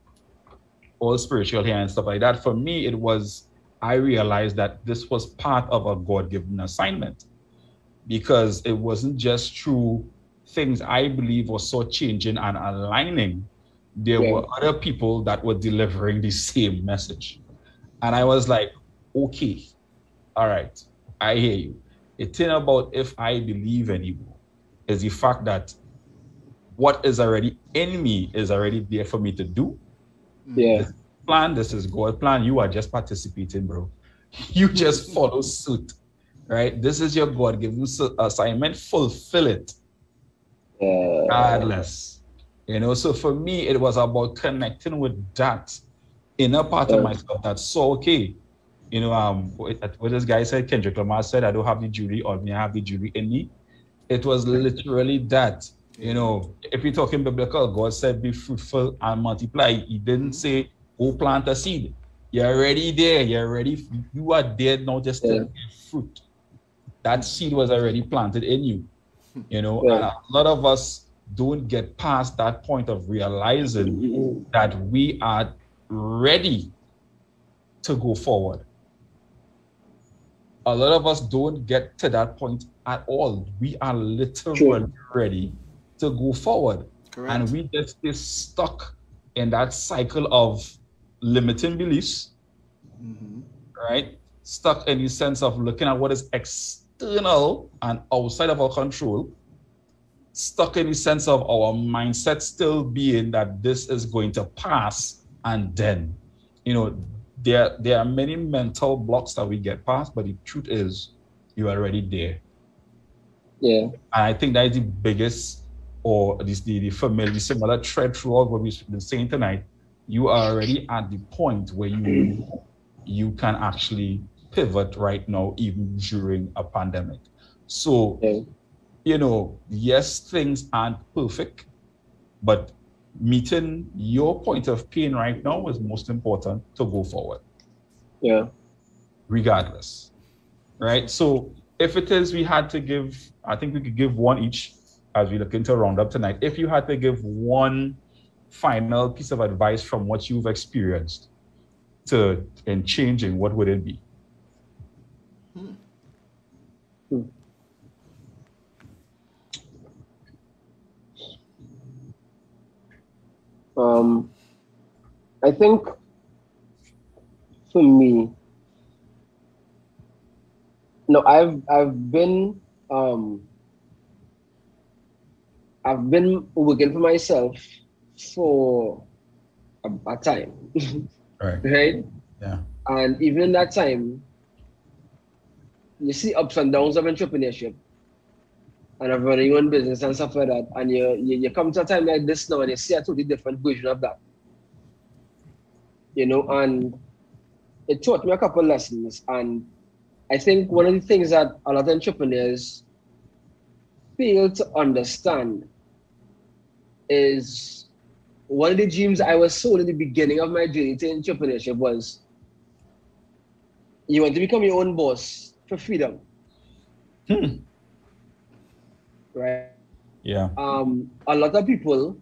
all spiritual here and stuff like that. For me, I realized that this was part of a God-given assignment, because it wasn't just through things I believe were so changing and aligning. There were other people that were delivering the same message. And I was like, okay, all right, I hear you. It's not about if I believe anymore. It's the fact that what is already in me is already there for me to do. Yeah. This plan, this is God plan. You are just participating, bro. You just follow suit, right? This is your God-given assignment. Fulfill it, regardless. So for me, it was about connecting with that inner part of myself that saw, okay, what this guy said, Kendrick Lamar said, I don't have the jury on me, I have the jury in me. It was literally that. If we're talking biblical, God said, be fruitful and multiply. He didn't say, go plant a seed. You're already there. You're ready. You are there now, just to bear fruit. That seed was already planted in you. And a lot of us don't get past that point of realizing that we are ready to go forward. A lot of us don't get to that point at all. We are literally ready to go forward. Correct. And we just stay stuck in that cycle of limiting beliefs, right? Stuck in the sense of looking at what is external and outside of our control. Stuck in the sense of our mindset still being that this is going to pass, and then, there are many mental blocks that we get past, but the truth is you are already there. Yeah. And I think that is the biggest, or at least the similar thread throughout what we've been saying tonight. You are already at the point where you can actually pivot right now, even during a pandemic. So, yes, things aren't perfect, but meeting your point of pain right now is most important to go forward. Yeah. Regardless. Right? So if it is we had to give, I think we could give one each as we look into a roundup tonight. If you had to give one final piece of advice from what you've experienced in changing, what would it be? I think for me, no, I've been working for myself for a time, right? Yeah. And even in that time, you see ups and downs of entrepreneurship and of running your own business and stuff like that. And you come to a time like this now and you see a totally different version of that. And it taught me a couple lessons. And I think one of the things that a lot of entrepreneurs fail to understand is one of the dreams I was sold in the beginning of my journey to entrepreneurship was you want to become your own boss for freedom. Right? Yeah. A lot of people,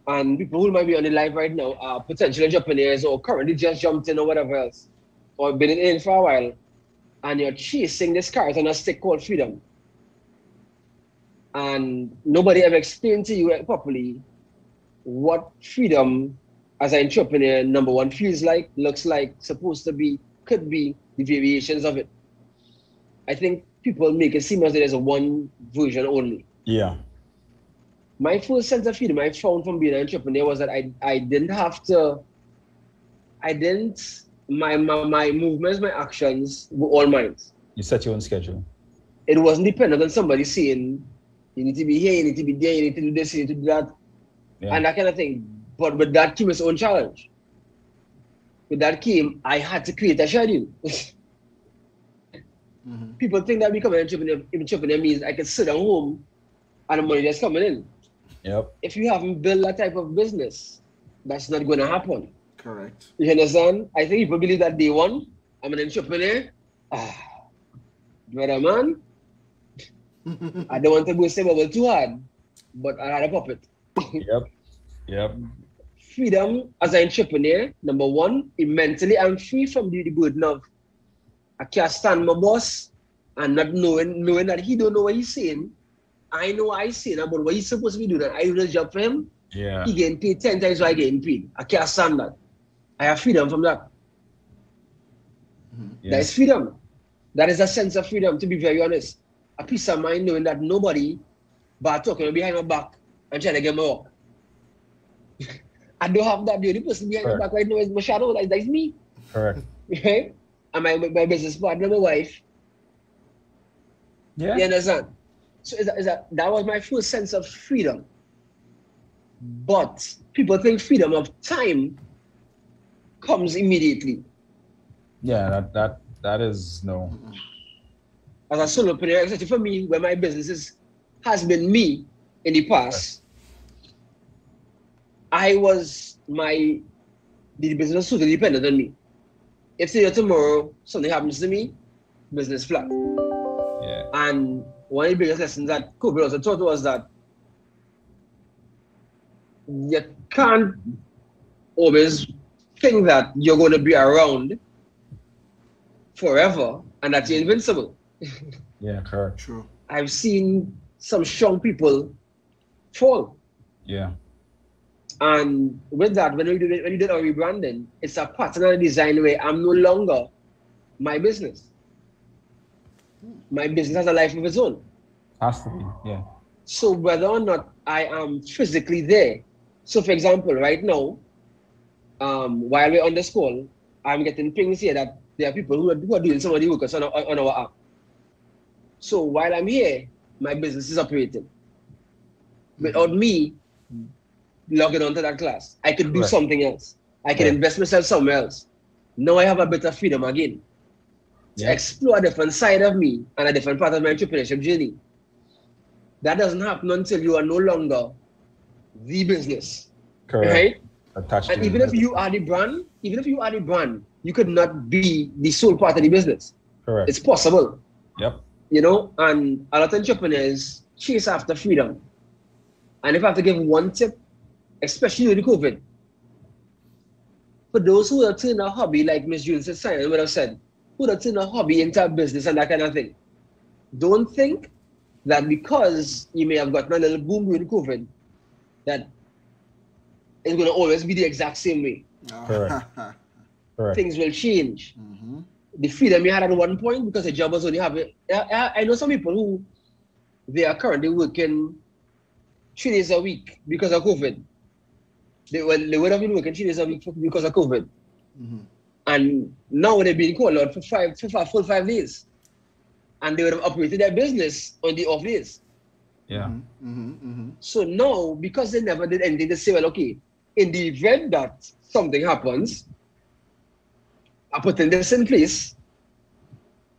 and people who might be on the live right now, are potential entrepreneurs or currently just jumped in or whatever else, or been in for a while, and you're chasing this carrot on a stick called freedom. And nobody ever explained to you properly what freedom as an entrepreneur, number one, feels like, looks like, supposed to be, could be, the variations of it. I think people make it seem as though there's a one version only. Yeah. My first sense of freedom I found from being an entrepreneur was that I didn't have to, my movements, my actions were all mine. You set your own schedule. It wasn't dependent on somebody saying, you need to be here, you need to be there, you need to do this, you need to do that, and that kind of thing. But with that came its own challenge. With that came, I had to create a schedule. People think that becoming an entrepreneur means I can sit at home and the money just coming in. Yep. If you haven't built that type of business, that's not going to happen. Correct. You understand? I think people believe that day one, I'm an entrepreneur. Brother man, I don't want to go say bubble too hard, but I had a puppet. Yep. Freedom as an entrepreneur, number one, mentally I'm free from the burden of I can't stand my boss and not knowing that he don't know what he's saying. I know what he's saying about what he's supposed to be doing. I do the job for him. Yeah. He getting paid 10 times what I getting paid. I can't stand that. I have freedom from that. Yes. That is freedom. That is a sense of freedom, to be very honest. A peace of mind knowing that nobody but talking behind my back and trying to get my work. I don't have that. The only person behind the back right now is my shadow. That's me. Correct. Right? And my business partner, my wife. Yeah. You understand? So that was my first sense of freedom. But people think freedom of time comes immediately. Yeah, that is no. As a solopreneur, especially for me, where my business has been me in the past, the business was totally dependent on me. If today or tomorrow something happens to me, business flat. Yeah. And one of the biggest lessons that COVID also taught was that you can't always think that you're going to be around forever and that you're invincible. Yeah, correct. True. I've seen some strong people fall. Yeah. And with that, when you did our rebranding, it's a pattern and a design where I'm no longer my business. My business has a life of its own. Has to be, yeah. So whether or not I am physically there. So for example, right now, while we're on this call, I'm getting pings here that there are people who are doing some of the work on our app. So while I'm here, my business is operating. Without me logging onto that class, I could do something else. I can invest myself somewhere else. Now I have a bit of freedom again to explore a different side of me and a different part of my entrepreneurship journey. That doesn't happen until you are no longer the business. Correct. Right? Attached and to even if you are the brand, you could not be the sole part of the business. Correct. It's possible. Yep. You know, and a lot of entrepreneurs chase after freedom. And if I have to give one tip, especially with COVID, for those who are turning a hobby, like Miss June said, would have said, who are turning a hobby into a business and that kind of thing, don't think that because you may have gotten a little boom during COVID, that it's going to always be the exact same way. Correct. Correct. Things will change. The freedom you had at one point because the job was only having. I know some people who they are currently working 3 days a week because of COVID. They would have been working 3 days a week because of COVID. And now they're being called out for full 5 days. And they would have operated their business on the off days. Yeah. So now, because they never did anything, they say, well, okay, in the event that something happens, I put this in place.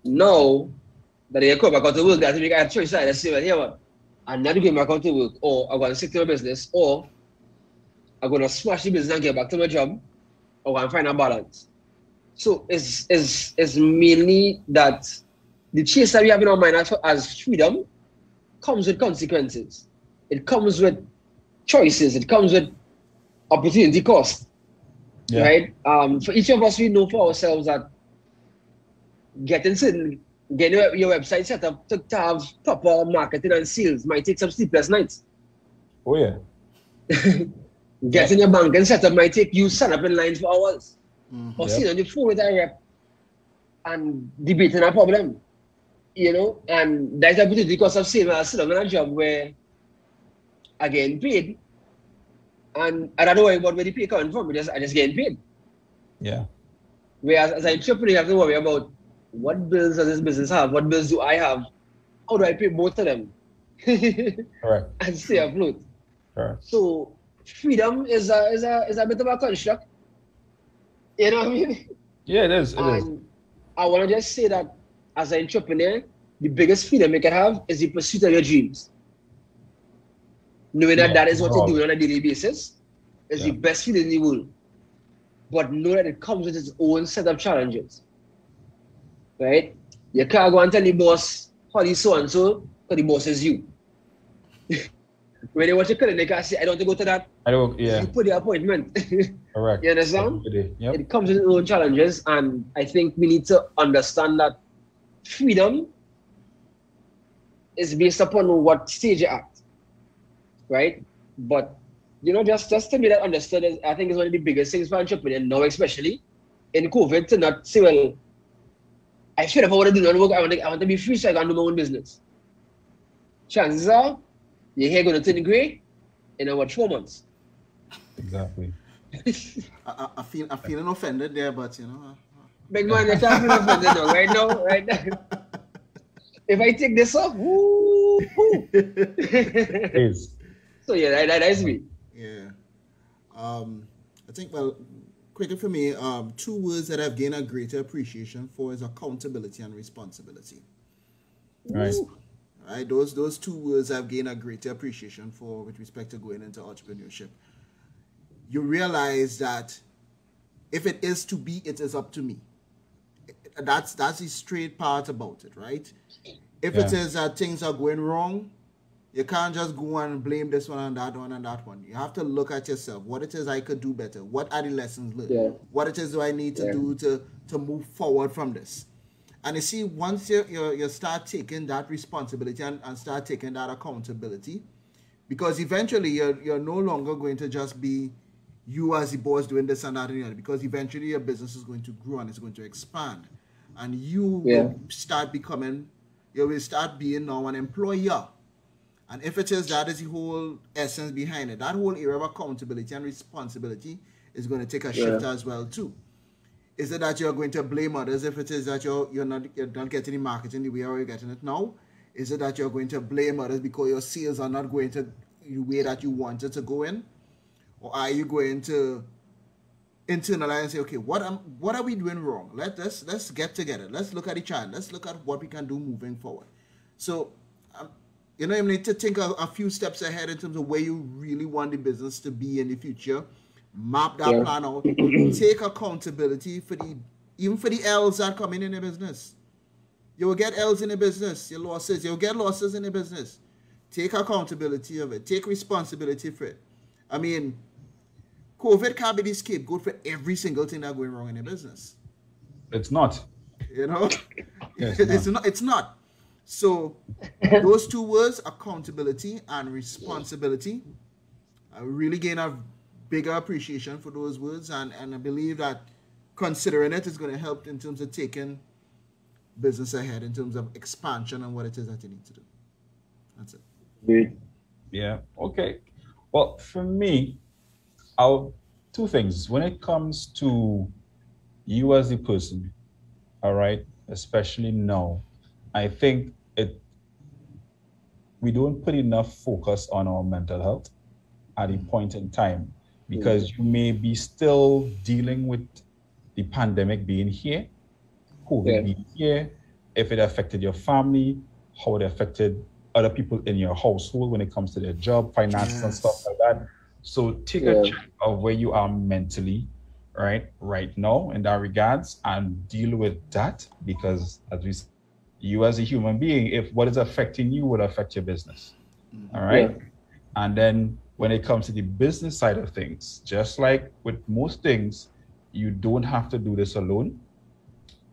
Now that they come back out to work, I think I have a choice. I say, well, here what? I'm not going back out to work, or I'm going to stick to my business, or I'm going to smash the business and get back to my job, or I'm find a balance. So it's mainly that the chase that we have in our mind as freedom comes with consequences. It comes with choices. It comes with opportunity cost. Yeah. Right? For each of us, we know for ourselves that getting your website set up to have proper marketing and sales might take some sleepless nights. Oh yeah. Getting your banking set up might take you stand up in lines for hours. Or sitting on the phone with a rep and debating a problem. You know, and that's the opportunity cost of same as sitting on a job where I get paid. And I don't worry about where the pay coming from, I just getting paid. Yeah. Whereas as an entrepreneur, you have to worry about what bills does this business have? What bills do I have? How do I pay both of them? Correct. And stay afloat. Correct. So freedom is a bit of a construct. You know what I mean? Yeah, it is. I want to just say that as an entrepreneur, the biggest freedom you can have is the pursuit of your dreams. Knowing that is what you're doing on a daily basis is the best feeling in the world. But know that it comes with its own set of challenges. Right? You can't go and tell the boss, how is so and so, because the boss is you. When they watch your clinic, they can say, I don't want to go to that. You put the appointment. Correct. You understand? Yep. It comes with its own challenges, and I think we need to understand that freedom is based upon what stage you're at. Right? But, you know, just to be that understood, I think is one of the biggest things for entrepreneurs now, especially in COVID, to not say, well, I feel if I want to do non work, I want to be free so I can do my own business. Chances are, your hair going to turn gray in about 4 months. Exactly. I'm feeling offended there, but Big man, you're talking about it right now, right now. If I take this off, woo, Is so yeah, that's me. yeah. I think, well, quickly for me, two words that I've gained a greater appreciation for is accountability and responsibility. right. Woo. Right, those two words I've gained a greater appreciation for with respect to going into entrepreneurship. You realize that if it is to be, it is up to me. That's the straight part about it, right? If it Yeah. is that things are going wrong, you can't just go and blame this one and that one and that one. You have to look at yourself. What it is I could do better. What are the lessons learned? Yeah, What it is do I need to yeah, do to move forward from this? And you see, once you start taking that responsibility and start taking that accountability, because eventually you're no longer going to just be you as the boss doing this and that and the other, because eventually your business is going to grow and it's going to expand, and yeah, you will start being now an employer. And if it is that is the whole essence behind it, that whole area of accountability and responsibility is going to take a yeah, shift as well too. Is it that you're going to blame others if it is that you're not getting the marketing the way you're getting it now? Is it that you're going to blame others because your sales are not going to the way that you wanted to go in? Or are you going to internalize and say, okay, what are we doing wrong? Let's get together. Let's look at each other. Let's look at what we can do moving forward. So you need to think a few steps ahead in terms of where you really want the business to be in the future. Map that yeah, plan out. Take accountability for even for the L's that come in the business. You will get L's in the business, your losses. You'll get losses in the business. Take accountability of it. Take responsibility for it. I mean, COVID can't be the scapegoat for every single thing that's going wrong in the business. It's not. You know, Yes, it's not. not. It's not. So those two words, accountability and responsibility, I really gain a bigger appreciation for those words, and I believe that considering it is going to help in terms of taking business ahead in terms of expansion and what it is that you need to do. That's it. Great. Yeah. Okay. Well, for me, I'll two things. When it comes to you as a person, all right, especially now, I think we don't put enough focus on our mental health at a point in time Mm. because you may be still dealing with the pandemic being here, COVID Yeah, being here, if it affected your family, how it affected other people in your household when it comes to their job, finances, and stuff Yes. like that. So take a yeah, check of where you are mentally, right now in that regards, and deal with that because, as we said, you as a human being, if what is affecting you will affect your business, all yeah, right. And then when it comes to the business side of things, just like with most things, you don't have to do this alone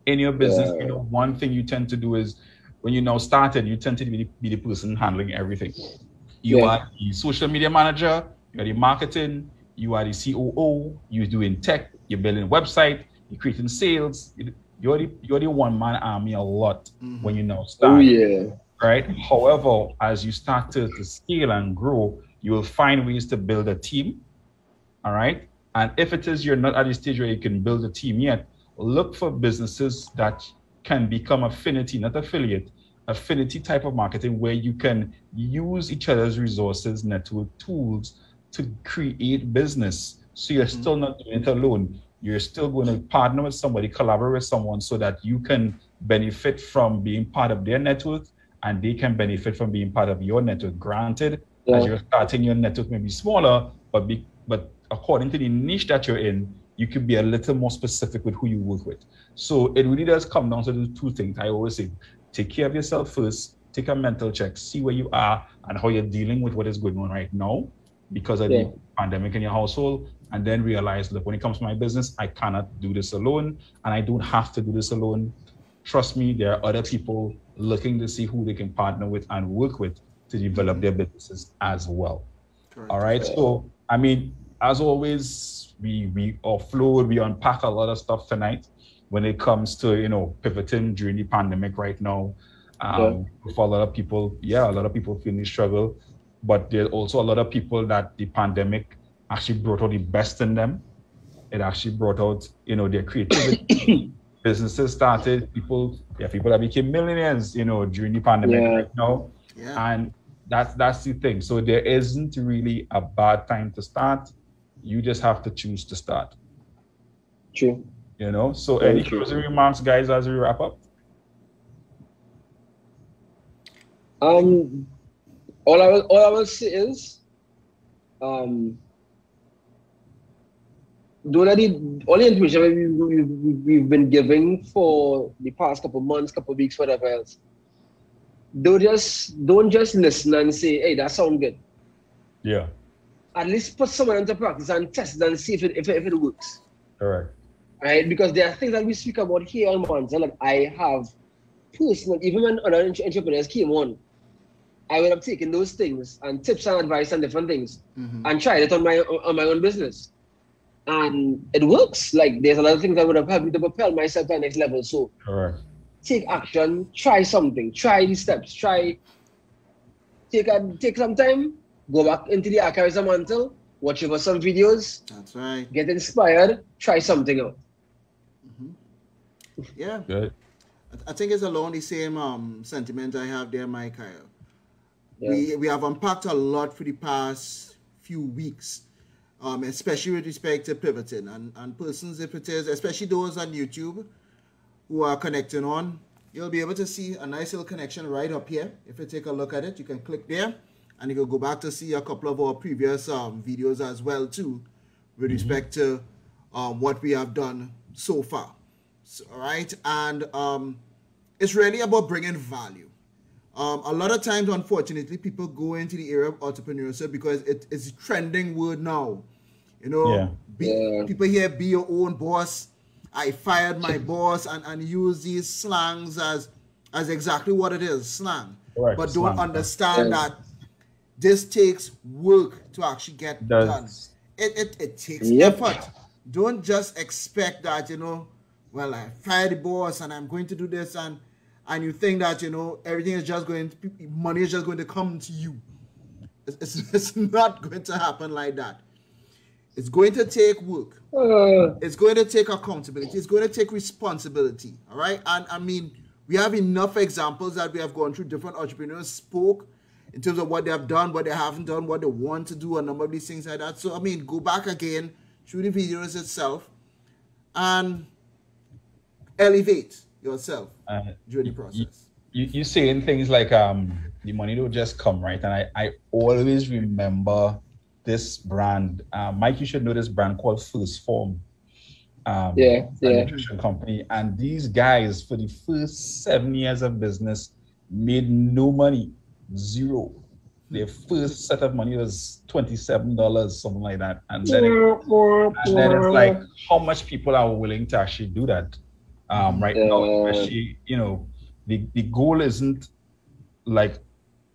in your business. yeah, One thing you tend to do is when you now started, you tend to be the person handling everything. You yeah, are the social media manager, you are the marketing, you are the COO, you're doing tech, you're building a website, you're creating sales. You're the one man army a lot when you now oh start, yeah, right? However, as you start to scale and grow, you will find ways to build a team, all right? And if it is you're not at the stage where you can build a team yet, look for businesses that can become affinity, not affiliate, affinity type of marketing where you can use each other's resources, network tools to create business. So you're Mm-hmm. still not doing it alone. You're still going to partner with somebody, collaborate with someone so that you can benefit from being part of their network and they can benefit from being part of your network. Granted, as yeah, you're starting, your network may be smaller, but according to the niche that you're in, you could be a little more specific with who you work with. So it really does come down to the two things. I always say, take care of yourself first, take a mental check, see where you are and how you're dealing with what is going on right now because of yeah, the pandemic in your household, and then realize, look, when it comes to my business, I cannot do this alone, and I don't have to do this alone. Trust me, there are other people looking to see who they can partner with and work with to develop Mm-hmm. their businesses as well. All Correct. right. So, I mean, as always, we offload, we unpack a lot of stuff tonight when it comes to pivoting during the pandemic right now. yeah, For a lot of people, yeah, a lot of people feel the struggle, but there's also a lot of people that the pandemic actually brought out the best in them. It actually brought out, their creativity. Businesses started, people that became millionaires, during the pandemic right now. Yeah. And that's the thing. So there isn't really a bad time to start. You just have to choose to start. True. So Very any true. closing remarks, guys, as we wrap up? All I will say is, don't let all the information we've been giving for the past couple months, couple weeks, whatever else. Don't just listen and say, "Hey, that sounds good." Yeah. At least put someone into practice and test it and see if it works. Correct. Right? Because there are things that we speak about here on Mantle that I have personally, even when other entrepreneurs came on, I would have taken those things and tips and advice and different things and tried it on my own business. And it works. Like, there's a lot of things that would have helped me to propel myself to the next level. So Correct. take action, try something, try these steps, take some time, go back into the archives of Mantle, watch over some videos. That's right. Get inspired, try something out. Yeah. Good. I think it's along the same sentiment I have there, Mike. Yeah. We have unpacked a lot for the past few weeks, especially with respect to pivoting and persons, if it is, especially those on YouTube who are connecting on. You'll be able to see a nice little connection right up here. If you take a look at it, you can click there and you can go back to see a couple of our previous videos as well too, with respect to what we have done so far. So, all right, and it's really about bringing value. A lot of times, unfortunately, people go into the area of entrepreneurship because it's a trending word now. People here, be your own boss. I fired my boss, and use these slangs as exactly what it is, slang. Correct. But Slang. don't understand that this takes work to actually get done. It takes effort. Don't just expect that, well, I fired the boss and I'm going to do this, and you think that, everything is just money is just going to come to you. It's not going to happen like that. It's going to take work. It's going to take accountability. It's going to take responsibility. All right. And I mean, we have enough examples that we have gone through. Different entrepreneurs spoke in terms of what they have done, what they haven't done, what they want to do, a number of these things like that. So, I mean, go back again, through the videos itself, and elevate yourself during the process. You saying things like the money don't just come, right? And I always remember this brand. Mike, you should know this brand called First Form. A nutrition company. And these guys, for the first 7 years of business, made no money. Zero. Their first set of money was $27, something like that. And then it's like, how much people are willing to actually do that right now? Especially, the goal isn't like,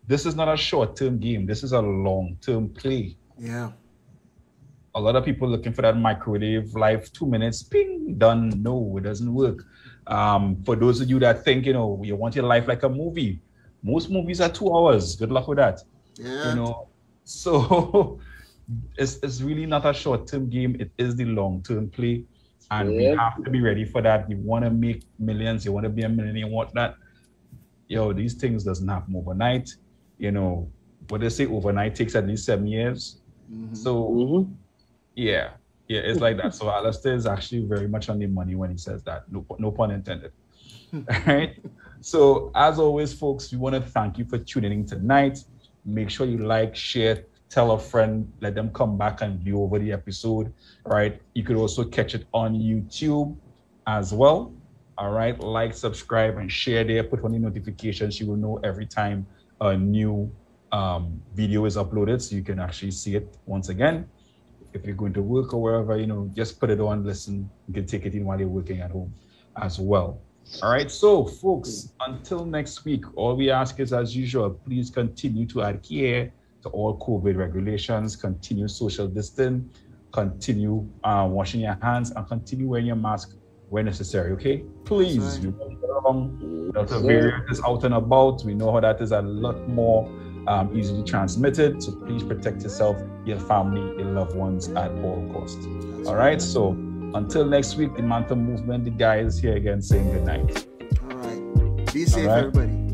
this is not a short-term game. This is a long-term play. Yeah. A lot of people looking for that microwave life, 2 minutes, ping, done. No, it doesn't work. For those of you that think, you want your life like a movie, most movies are 2 hours. Good luck with that. Yeah. So it's really not a short-term game. It is the long-term play. And we have to be ready for that. You want to make millions, you want to be a millionaire, you want that. These things doesn't happen overnight. What they say, overnight takes at least 7 years. So yeah, it's like that. So Alistair is actually very much on the money when he says that. No pun intended. All right. So as always, folks, we want to thank you for tuning in tonight. Make sure you like, share, tell a friend, let them come back and view over the episode. All right. You could also catch it on YouTube as well. All right. Like, subscribe, and share there. Put on the notifications. You will know every time a new video is uploaded, so you can actually see it once again. If you're going to work or wherever, just put it on, listen. You can take it in while you're working at home as well. All right. So, folks, until next week, all we ask is, as usual, please continue to adhere to all COVID regulations, continue social distance, continue washing your hands, and continue wearing your mask where necessary. Okay, please. You know, Delta variant is out and about. We know how that is a lot more easily transmitted. So please protect yourself, your family, your loved ones at all costs. All right. So Until next week, the Mantle Movement, the guys here again saying good night. All right. Be safe, All right. everybody.